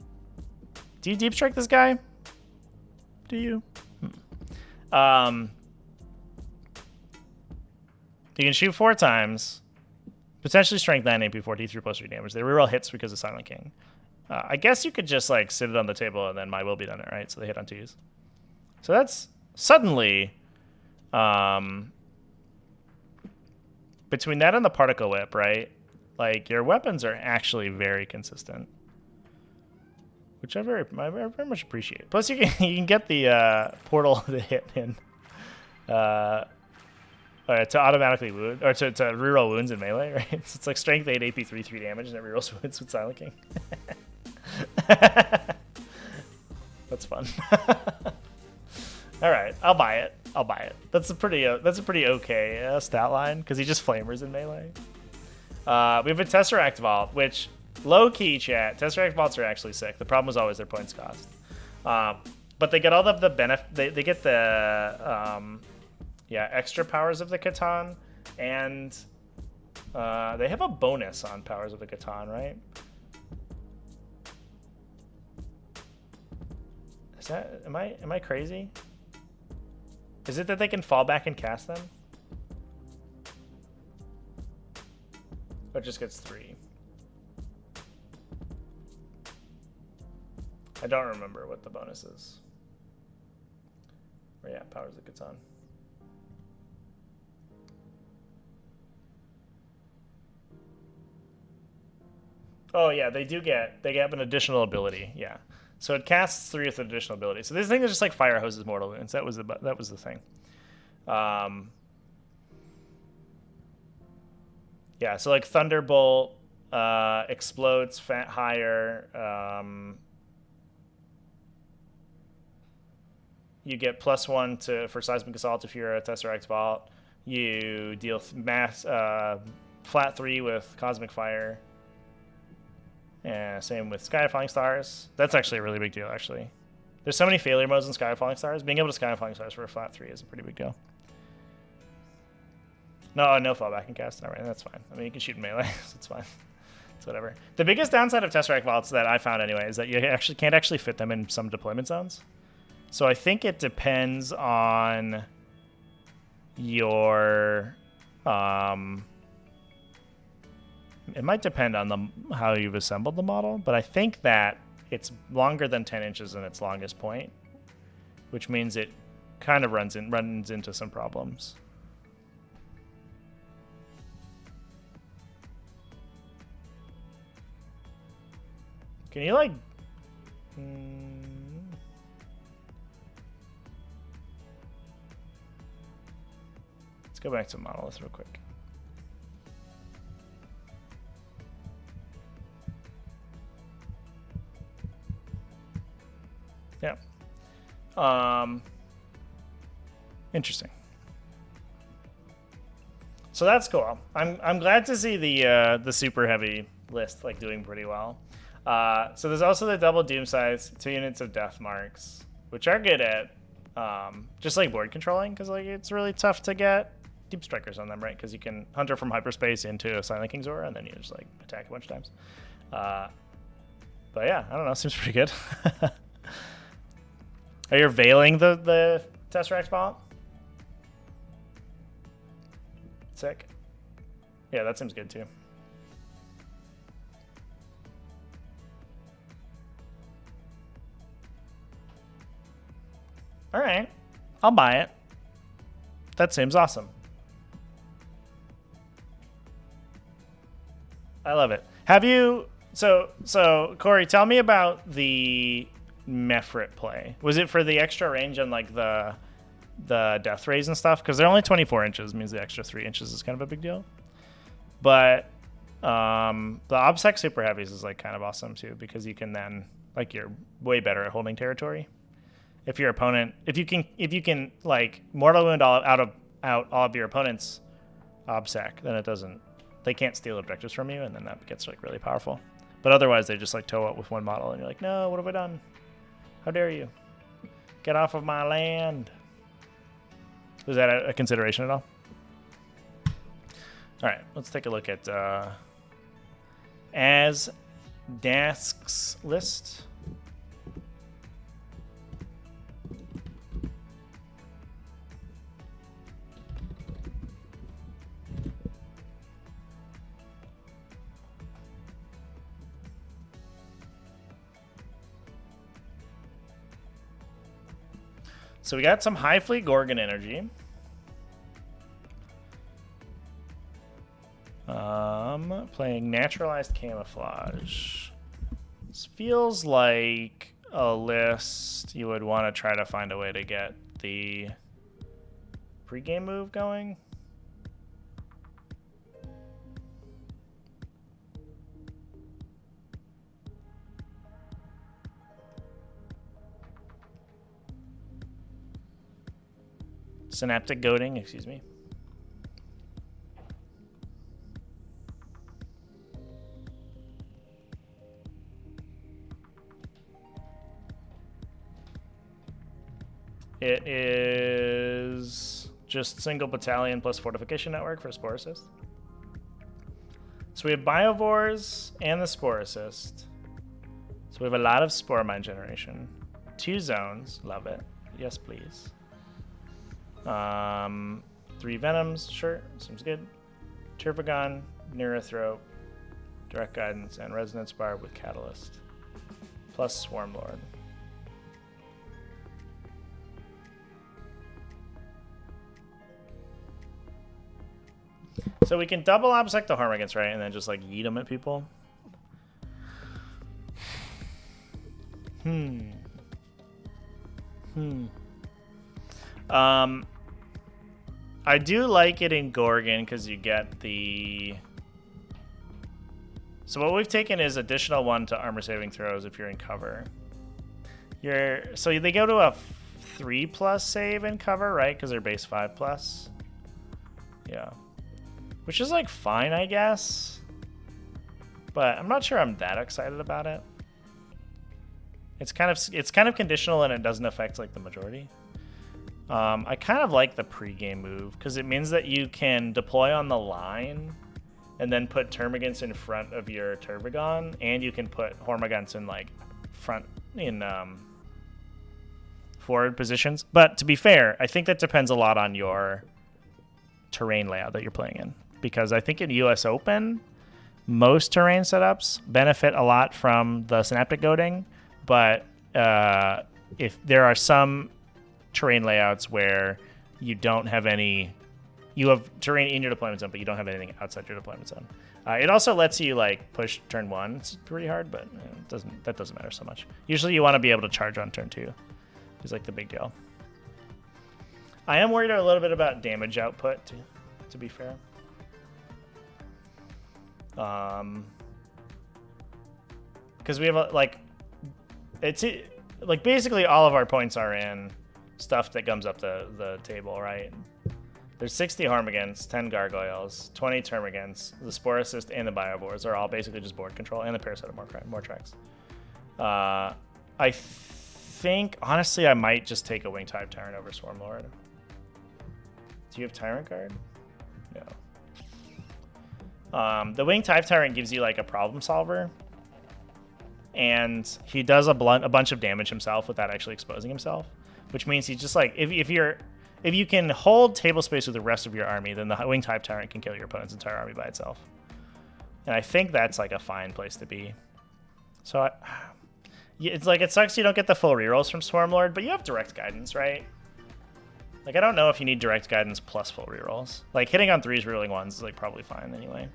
S1: Do you deep strike this guy? Do you? You can shoot 4 times. Potentially strength 9, AP 4, D3 +3 damage. They reroll hits because of Silent King. I guess you could just like sit it on the table and then my will be done it, right? So they hit on 2s. So that's suddenly between that and the Particle Whip, right? Like your weapons are actually very consistent, which I very much appreciate. Plus you can get the portal to hit in to automatically wound, or to reroll wounds in melee, right? So it's like strength 8, AP 3 damage, and it rerolls wounds with Silent King. That's fun. All right, I'll buy it. That's a pretty okay stat line because he just flamers in melee. We have a Tesseract Vault, which low key chat. Tesseract Vaults are actually sick. The problem was always their points cost. But they get all of the benefit. They get the extra powers of the Catan, and they have a bonus on powers of the Catan, right? Is that am I crazy? Is it that they can fall back and cast them? Or it just gets 3? I don't remember what the bonus is. Or yeah, powers of Catan. Oh yeah, they have an additional ability. Yeah, so it casts 3 with an additional ability. So this thing is just like fire hoses mortal wounds. That was the thing. Yeah, so like Thunderbolt explodes higher. You get +1 for Seismic Assault if you're a Tesseract Vault. You deal mass flat 3 with Cosmic Fire. Yeah, same with Sky Falling Stars. That's actually a really big deal, actually. There's so many failure modes in Sky Falling Stars. Being able to Sky Falling Stars for a flat 3 is a pretty big deal. No fallback and cast. All right, that's fine. I mean, you can shoot in melee, so it's fine. It's whatever. The biggest downside of Tesseract Vaults that I found anyway is that you actually can't fit them in some deployment zones. So I think it depends on your... it might depend on how you've assembled the model, but I think that it's longer than 10 inches in its longest point, which means it kind of runs into some problems. Can you like... Let's go back to monolith real quick. Yeah. Interesting. So that's cool. I'm glad to see the super heavy list like doing pretty well. So there's also the double doom size, 2 units of death marks, which are good at just like board controlling, because like it's really tough to get deep strikers on them, right? Because you can hunter from hyperspace into a Silent King's Aura, and then you just like attack a bunch of times. But yeah, I don't know. Seems pretty good. Are you veiling the Tesseract Vault? Sick. Yeah, that seems good too. All right, I'll buy it. That seems awesome. I love it. Have you... So Corey, tell me about the Mephrit play. Was it for the extra range and like the death rays and stuff? Because they're only 24 inches, means the extra 3 inches is kind of a big deal. But the OBSEC super heavies is like kind of awesome too, because you can then like you're way better at holding territory. If your opponent, if you can like mortal wound out all of your opponent's OBSEC, then they can't steal objectives from you, and then that gets like really powerful. But otherwise, they just like tow up with one model, and you're like, no, what have I done? How dare you? Get off of my land. Was that a consideration at all? All right, let's take a look at Dask's list. So we got some High Fleet Gorgon energy. Playing Naturalized Camouflage. This feels like a list you would want to try to find a way to get the pregame move going. Synaptic goading, excuse me. It is just single battalion plus fortification network for Spore Assist. So we have Biovores and the Spore Assist. So we have a lot of Spore Mine generation. 2 zones, love it. Yes, please. 3 Venoms, sure, seems good. Turbogon, Neurothrope, Direct Guidance, and Resonance Barb with Catalyst. Plus Swarm Lord. So we can double obsect the Hormagaunts, right? And then just like yeet them at people. I do like it in Gorgon because you get the... So what we've taken is additional 1 to armor saving throws if you're in cover. So they go to a 3+ save in cover, right? Because they're base 5+. Yeah. Which is like fine, I guess. But I'm not sure I'm that excited about it. It's kind of conditional and it doesn't affect like the majority. I kind of like the pregame move because it means that you can deploy on the line and then put Termagants in front of your Turbogon, and you can put Hormagaunts in like front in forward positions. But to be fair, I think that depends a lot on your terrain layout that you're playing in, because I think in US Open, most terrain setups benefit a lot from the synaptic goading, but if there are some terrain layouts where you don't have any, you have terrain in your deployment zone, but you don't have anything outside your deployment zone. It also lets you like push turn 1. It's pretty hard, but that doesn't matter so much. Usually you want to be able to charge on turn 2. Is like the big deal. I am worried a little bit about damage output, to be fair. Because we have it's like basically all of our points are in stuff that comes up the table, right? There's 60 Hormagaunts, 10 Gargoyles, 20 Termagants, the Spore Assist, and the Biovores are all basically just board control, and the Parasite of Mortrax. I think, honestly, I might just take a Winged Hive Tyrant over Swarm Lord. Do you have Tyrant Guard? No. The Winged Hive Tyrant gives you like a problem solver, and he does a bunch of damage himself without actually exposing himself, which means he's just like, if you can hold table space with the rest of your army, then the Winged Hive Tyrant can kill your opponent's entire army by itself. And I think that's like a fine place to be. So it's like, it sucks you don't get the full rerolls from Swarm Lord, but you have direct guidance, right? Like, I don't know if you need direct guidance plus full rerolls. Like, hitting on 3s, rerolling 1s is like probably fine anyway.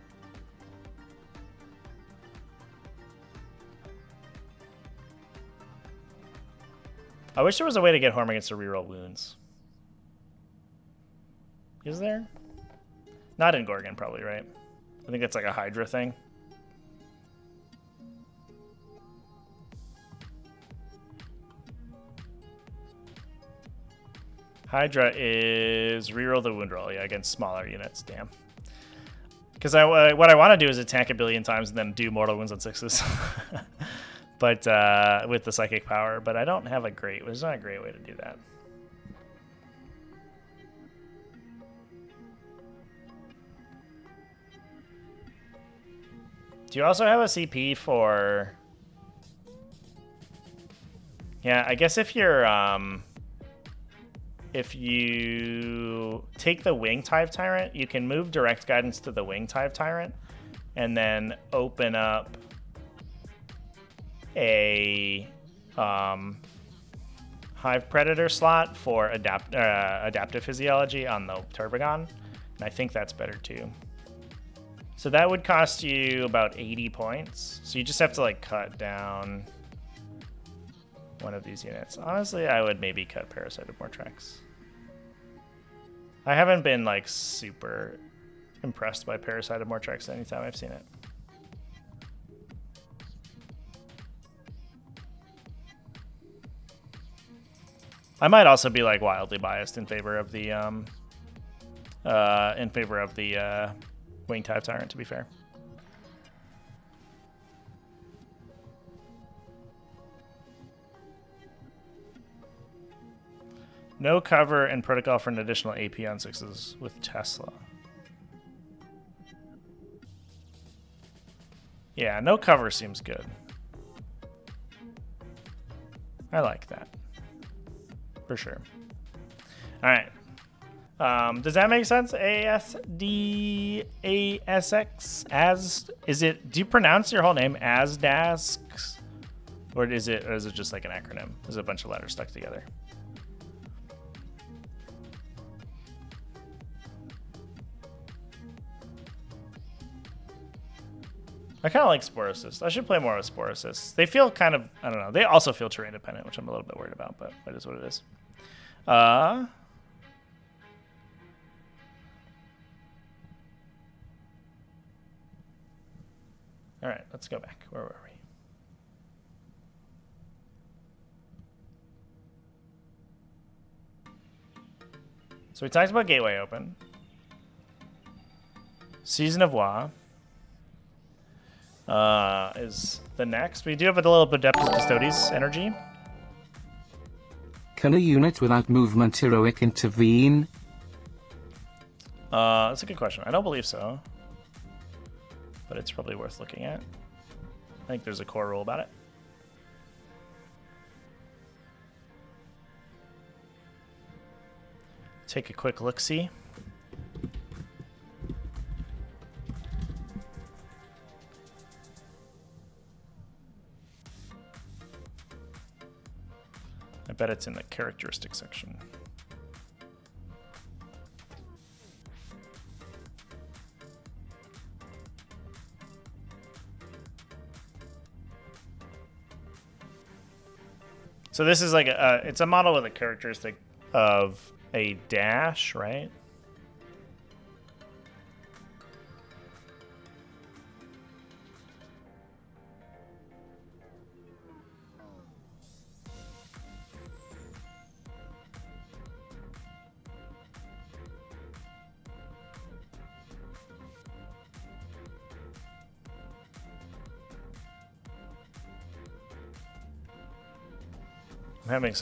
S1: I wish there was a way to get Hormagaunts to reroll wounds. Is there? Not in Gorgon, probably, right? I think that's like a Hydra thing. Hydra is reroll the wound roll, yeah, against smaller units. Damn. Because what I want to do is attack a billion times and then do mortal wounds on 6s. But with the psychic power. But I don't have there's not a great way to do that. Do you also have a CP for... Yeah, I guess if you're... if you take the Winged Hive Tyrant, you can move direct guidance to the Winged Hive Tyrant and then open up a Hive Predator slot for adaptive physiology on the Turbogon. And I think that's better too. So that would cost you about 80 points. So you just have to like cut down one of these units. Honestly, I would maybe cut Parasite of Mortrax. I haven't been like super impressed by Parasite of Mortrax anytime I've seen it. I might also be like wildly biased in favor of the Winged Hive Tyrant, to be fair. No cover and protocol for an additional AP on 6s with Tesla. Yeah, no cover seems good. I like that. For sure. All right. Does that make sense? ASDASX? As is it? Do you pronounce your whole name as Dasks, or is it just like an acronym? Is it a bunch of letters stuck together? I kind of like Sporocysts. I should play more with Sporocysts. They feel kind of, I don't know. They also feel terrain dependent, which I'm a little bit worried about, but it is what it is. All right, let's go back. Where were we? So we talked about Gateway Open. Season of Wa is the next. We do have a little bit of Adeptus Custodes energy.
S2: Can a unit without movement heroic intervene?
S1: That's a good question. I don't believe so, but it's probably worth looking at. I think there's a core rule about it. Take a quick look-see. I bet it's in the characteristic section. So this is like it's a model with a characteristic of a dash, right?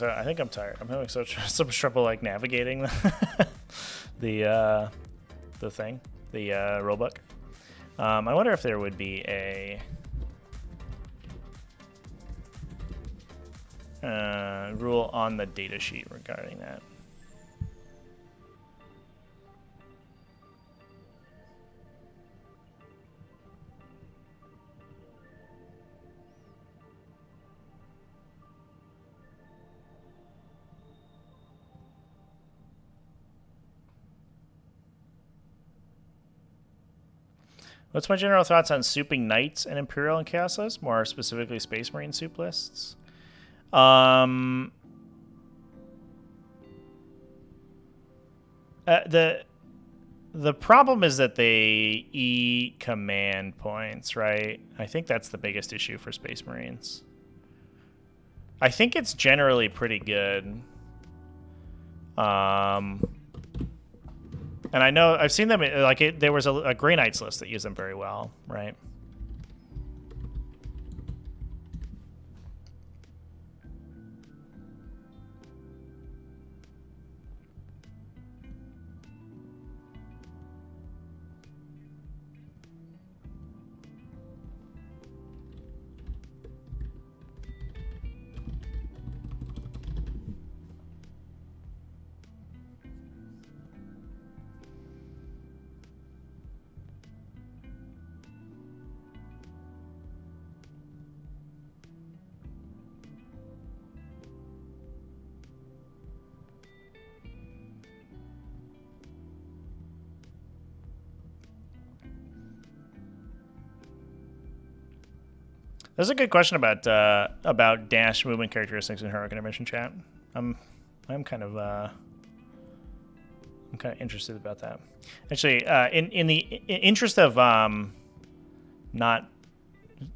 S1: I think I'm tired. I'm having so much trouble like navigating the thing, the rulebook. I wonder if there would be a rule on the data sheet regarding that. What's my general thoughts on souping Knights and Imperial and Chaos lists, more specifically Space Marine soup lists? The problem is that they eat command points, right? I think that's the biggest issue for Space Marines. I think it's generally pretty good. And I know I've seen them like there was a Grey Knights list that used them very well, right? There's a good question about dash movement characteristics in heroic intervention chat. I'm kind of interested about that. Actually, in the interest of not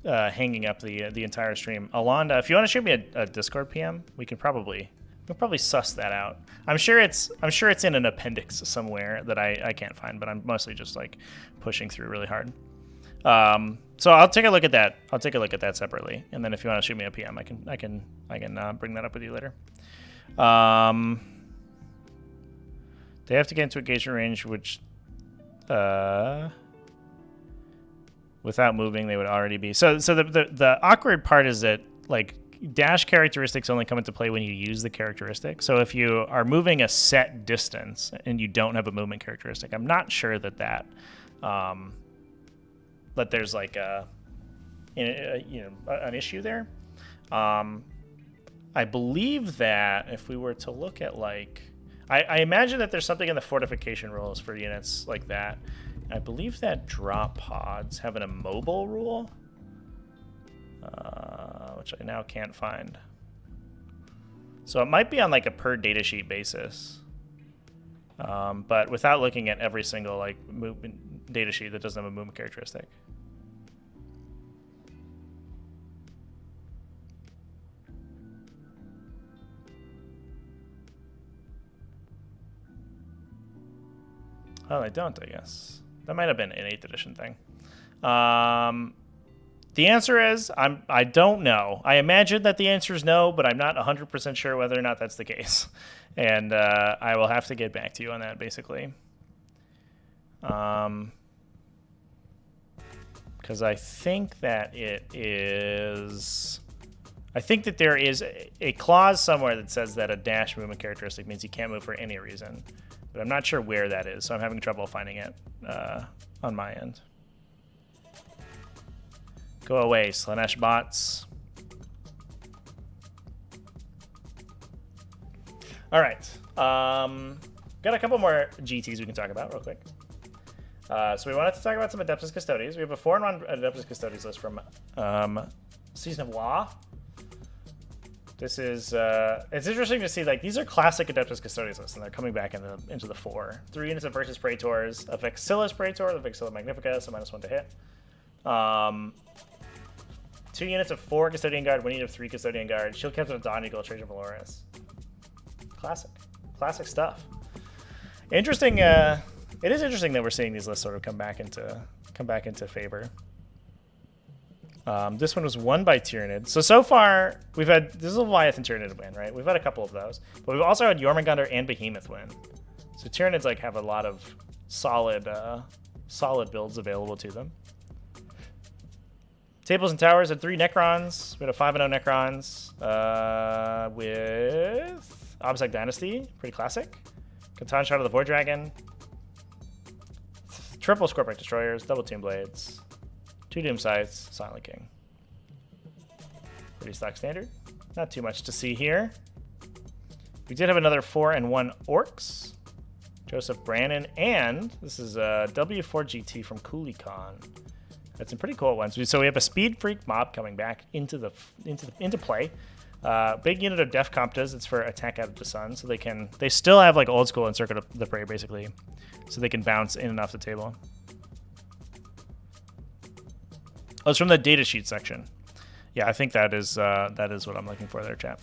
S1: hanging up the entire stream, Alonda, if you want to shoot me a Discord PM, we'll probably suss that out. I'm sure it's in an appendix somewhere that I can't find, but I'm mostly just like pushing through really hard. So I'll take a look at that. I'll take a look at that separately, and then if you want to shoot me a PM, I can bring that up with you later. They have to get into engagement range, which without moving, they would already be. So the awkward part is that like dash characteristics only come into play when you use the characteristic. So if you are moving a set distance and you don't have a movement characteristic, I'm not sure that there's like an issue there. I believe that if we were to look at like, I imagine that there's something in the fortification rules for units like that. I believe that drop pods have an immobile rule, which I now can't find. So it might be on like a per datasheet basis, but without looking at every single like movement datasheet that doesn't have a movement characteristic. Oh, they don't, I guess. That might have been an 8th edition thing. The answer is, I don't know. I imagine that the answer is no, but I'm not 100% sure whether or not that's the case. And I will have to get back to you on that, basically. Because I think that it is... I think that there is a clause somewhere that says that a dash movement characteristic means you can't move for any reason. But I'm not sure where that is, so I'm having trouble finding it on my end. Go away, Slanesh bots. All right. Got a couple more GTs we can talk about real quick. So we wanted to talk about some Adeptus Custodes. We have a 4-in-1 Adeptus Custodes list from Season of Law. This is, it's interesting to see, like, these are classic Adeptus Custodes lists, and they're coming back into the 4. 3 units of Versus Praetors, a Vexillus Praetor, the Vexilla Magnifica, so -1 to hit. 2 units of 4 Custodian Guard, 1 unit of 3 Custodian Guard, Shield Captain of Dawn Eagle, Trajan Valoris. Classic stuff. Interesting, it is interesting that we're seeing these lists sort of come back into favor. This one was won by Tyrannid. So far, we've had... This is a Leviathan Tyrannid win, right? We've had a couple of those. But we've also had Jormungandr and Behemoth win. So Tyrannids like have a lot of solid builds available to them. Tables and Towers had 3 Necrons. We had a 5-0 Necrons with Obsec Dynasty. Pretty classic. Catan Shot of the Void Dragon. Triple Scorpion Destroyers. Double Tomb Blades. 2 Doom Scythes, Silent King. Pretty stock standard. Not too much to see here. We did have another 4-in-1 Orcs. Joseph Brannon, and this is a W4GT from Kulikon. That's some pretty cool ones. So we have a Speed Freak mob coming back into play. Big unit of Def Comptas. It's for attack out of the sun, so they still have like old school Encircle the Prey basically, so they can bounce in and off the table. Oh, it's from the datasheet section. Yeah, I think that is what I'm looking for there, chat.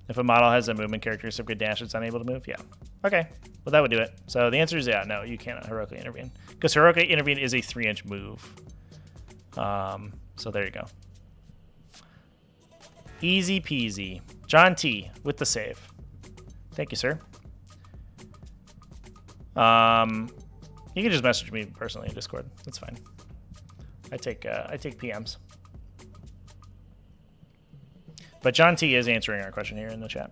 S1: If a model has a movement characteristic with dash, it's unable to move? Yeah. Okay. Well, that would do it. So the answer is yeah, no, you cannot heroically intervene. Because heroically intervene is a 3-inch move. So there you go. Easy peasy. John T with the save. Thank you, sir. You can just message me personally in Discord. That's fine. I take PMs. But John T is answering our question here in the chat.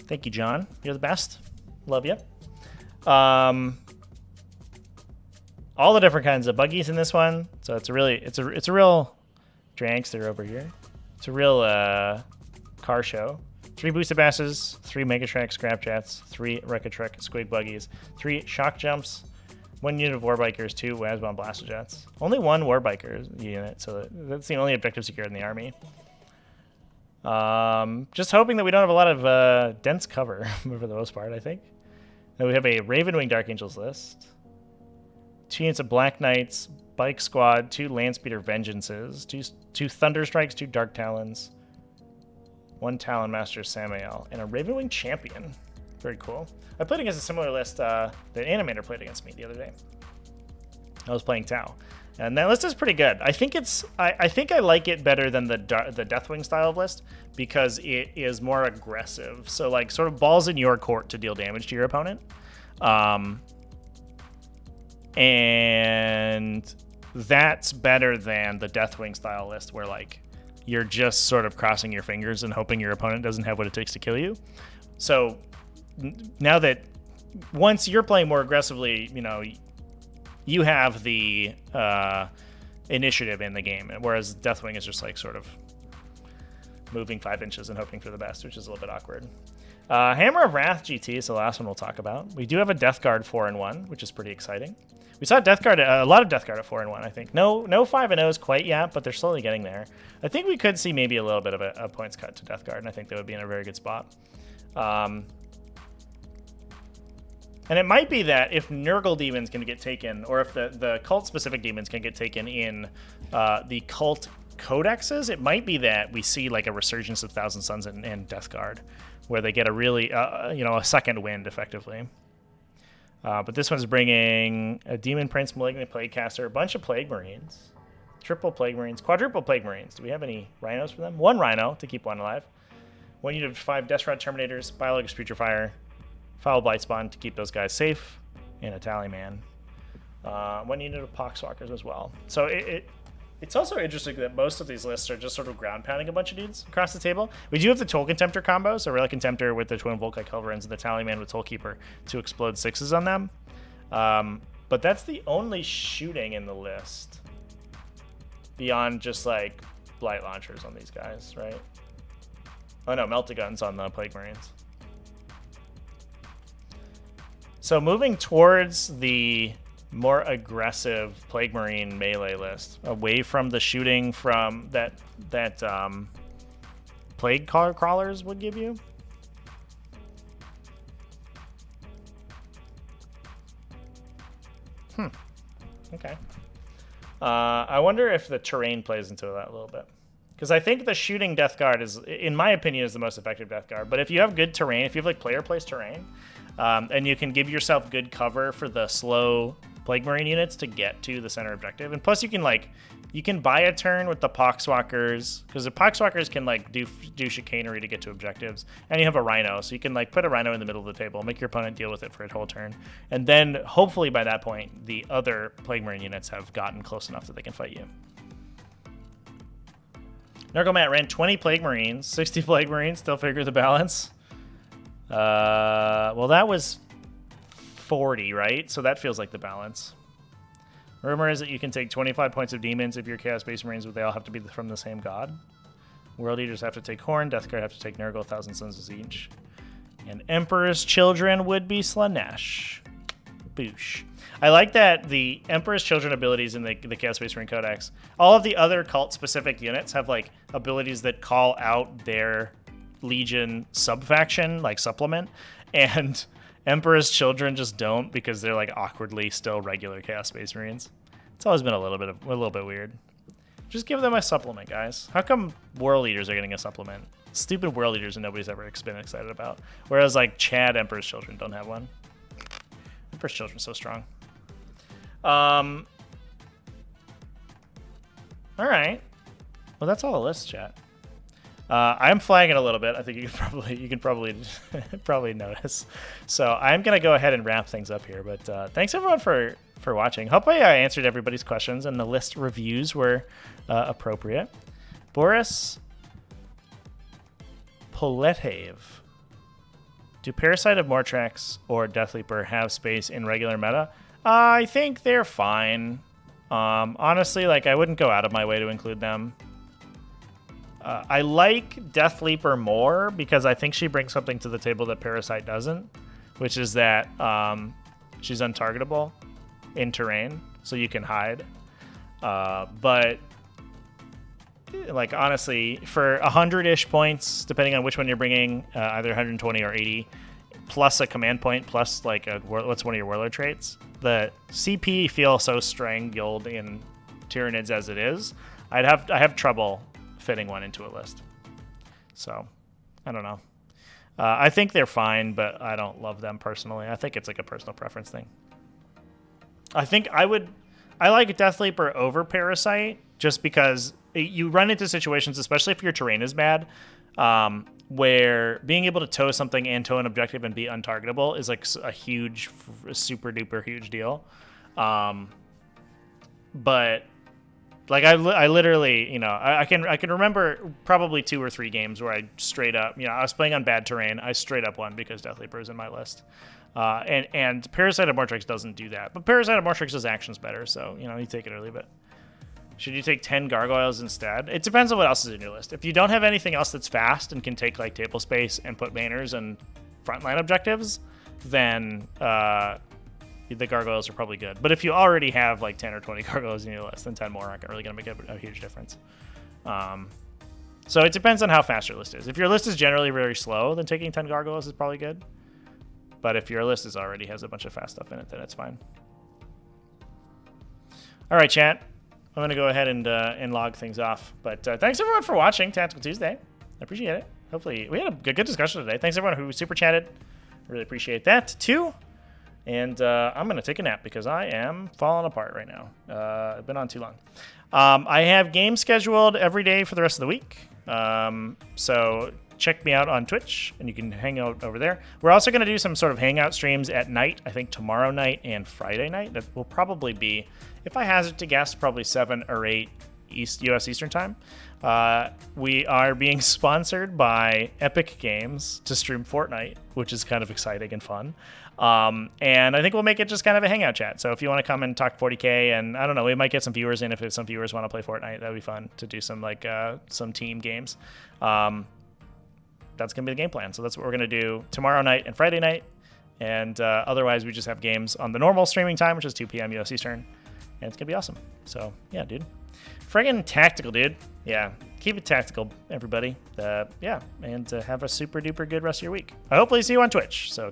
S1: Thank you, John. You're the best. Love you. All the different kinds of buggies in this one. So it's a real dragster over here. It's a real car show. 3 boosted basses, 3 Megatrek Scrapjets, 3 Wreckatrek Squig buggies, 3 shock jumps, 1 unit of Warbikers, 2 Wazbomb Blastojets. Only 1 Warbiker unit, so that's the only objective secured in the army. Just hoping that we don't have a lot of dense cover for the most part, I think. Then we have a Ravenwing Dark Angels list. 2 units of Black Knights, Bike Squad, 2 Landspeeder Vengeances, 2 Thunder Strikes, 2 Dark Talons, 1 Talon Master Samael, and a Ravenwing Champion. Very cool. I played against a similar list that Animator played against me the other day. I was playing Tau. And that list is pretty good. I think I like it better than the Deathwing style of list because it is more aggressive. So like sort of balls in your court to deal damage to your opponent. And that's better than the Deathwing style list where like you're just sort of crossing your fingers and hoping your opponent doesn't have what it takes to kill you. So now that once you're playing more aggressively, you know, you have the initiative in the game, whereas Deathwing is just like sort of moving 5 inches and hoping for the best, which is a little bit awkward. Hammer of Wrath GT is the last one we'll talk about. We do have a Death Guard 4-1, which is pretty exciting. We saw Death Guard, a lot of Death Guard at 4-1, I think. No 5-0s quite yet, but they're slowly getting there. I think we could see maybe a little bit of a points cut to Death Guard, and I think they would be in a very good spot. And it might be that if Nurgle demons can get taken, or if the cult-specific demons can get taken in the cult codexes, it might be that we see like a resurgence of Thousand Suns and Death Guard, where they get a really, a second wind, effectively. But this one's bringing a Demon Prince, Malignant Plague Caster, a bunch of Plague Marines, triple Plague Marines, quadruple Plague Marines. Do we have any rhinos for them? 1 rhino to keep 1 alive. 1 unit of 5 Death Terminators, Biologist Putrefire, Foul Blightspawn to keep those guys safe, and a Tallyman. 1 unit of Poxwalkers as well. So it's also interesting that most of these lists are just sort of ground pounding a bunch of dudes across the table. We do have the Toll Contemptor combo, so Relic Contemptor with the Twin Volkite Culverins and the Tallyman with Toll Keeper to explode 6s on them. But that's the only shooting in the list beyond just like Blight Launchers on these guys, right? Oh no, Melt-A-Guns on the Plague Marines. So moving towards the more aggressive Plague Marine melee list, away from the shooting from that Plague Crawlers would give you. Okay. I wonder if the terrain plays into that a little bit. Because I think the shooting Death Guard is, in my opinion, is the most effective Death Guard. But if you have good terrain, if you have like player place terrain, and you can give yourself good cover for the slow Plague Marine units to get to the center objective, and plus you can buy a turn with the Poxwalkers, because the Poxwalkers can like do chicanery to get to objectives, and you have a Rhino, so you can like put a Rhino in the middle of the table, make your opponent deal with it for a whole turn, and then hopefully by that point the other Plague Marine units have gotten close enough that they can fight you. Narcomat ran 20 Plague Marines, 60 Plague Marines, still figure the balance. Well, that was 40, right? So that feels like the balance. Rumor is that you can take 25 points of demons if you're Chaos Space Marines, but they all have to be from the same god. World Eaters have to take Horn, Death Guard have to take Nurgle, Thousand Suns each. And Emperor's Children would be Slanesh. Boosh. I like that the Emperor's Children abilities in the Chaos Space Marine Codex, all of the other cult-specific units have like abilities that call out their Legion sub-faction, like supplement, and Emperor's Children just don't because they're like awkwardly still regular Chaos Space Marines. It's always been a little bit weird. Just give them a supplement, guys. How come World Eaters are getting a supplement? Stupid World Eaters and nobody's ever been excited about. Whereas like Chad Emperor's Children don't have one. Emperor's Children's so strong. All right. Well, that's all the lists, chat. I'm flagging a little bit. I think you can probably notice. So I'm gonna go ahead and wrap things up here. But thanks everyone for watching. Hopefully I answered everybody's questions and the list reviews were appropriate. Boris Poletave. Do Parasite of Mortrax or Deathleaper have space in regular meta? I think they're fine. Honestly, like I wouldn't go out of my way to include them. I like Deathleaper more because I think she brings something to the table that Parasite doesn't, which is that she's untargetable in terrain, so you can hide. But like honestly, for 100-ish points, depending on which one you're bringing, either 120 or 80, plus a command point, plus like what's one of your warlord traits, the CP feels so strangled in Tyranids as it is. I have trouble fitting one into a list. So, I don't know. I think they're fine, but I don't love them personally. I think it's like a personal preference thing. I think I would I like Death Leaper over Parasite just because you run into situations, especially if your terrain is bad, where being able to tow something and tow an objective and be untargetable is like a huge, super duper huge deal. But like I literally, I can remember probably 2 or 3 games where I straight up, I was playing on bad terrain. I straight up won because Death Leaper is in my list. And Parasite of Mortrix doesn't do that. But Parasite of Mortrix does actions better, so, you take it or leave it. Should you take 10 gargoyles instead? It depends on what else is in your list. If you don't have anything else that's fast and can take, like, table space and put banners and frontline objectives, then the gargoyles are probably good. But if you already have, like, 10 or 20 gargoyles in your list, then 10 more aren't really going to make a huge difference. So it depends on how fast your list is. If your list is generally very slow, then taking 10 gargoyles is probably good. But if your list already has a bunch of fast stuff in it, then it's fine. All right, chat. I'm going to go ahead and log things off. But thanks, everyone, for watching Tactical Tuesday. I appreciate it. Hopefully, we had a good discussion today. Thanks, everyone who super chatted. Really appreciate that, too. And I'm going to take a nap because I am falling apart right now. I've been on too long. I have games scheduled every day for the rest of the week. So check me out on Twitch, and you can hang out over there. We're also going to do some sort of hangout streams at night, I think tomorrow night and Friday night. That will probably be, if I hazard to guess, probably 7 or 8 U.S. Eastern Time. We are being sponsored by Epic Games to stream Fortnite, which is kind of exciting and fun. And I think we'll make it just kind of a hangout chat. So if you want to come and talk 40k, and I don't know, we might get some viewers in if some viewers want to play Fortnite. That'd be fun to do some some team games. That's going to be the game plan. So that's what we're going to do tomorrow night and Friday night. And otherwise, we just have games on the normal streaming time, which is 2 p.m. U.S. Eastern. And it's going to be awesome. So, yeah, dude. Friggin' tactical, dude. Yeah, keep it tactical, everybody. Yeah, and have a super duper good rest of your week. I hopefully see you on Twitch. So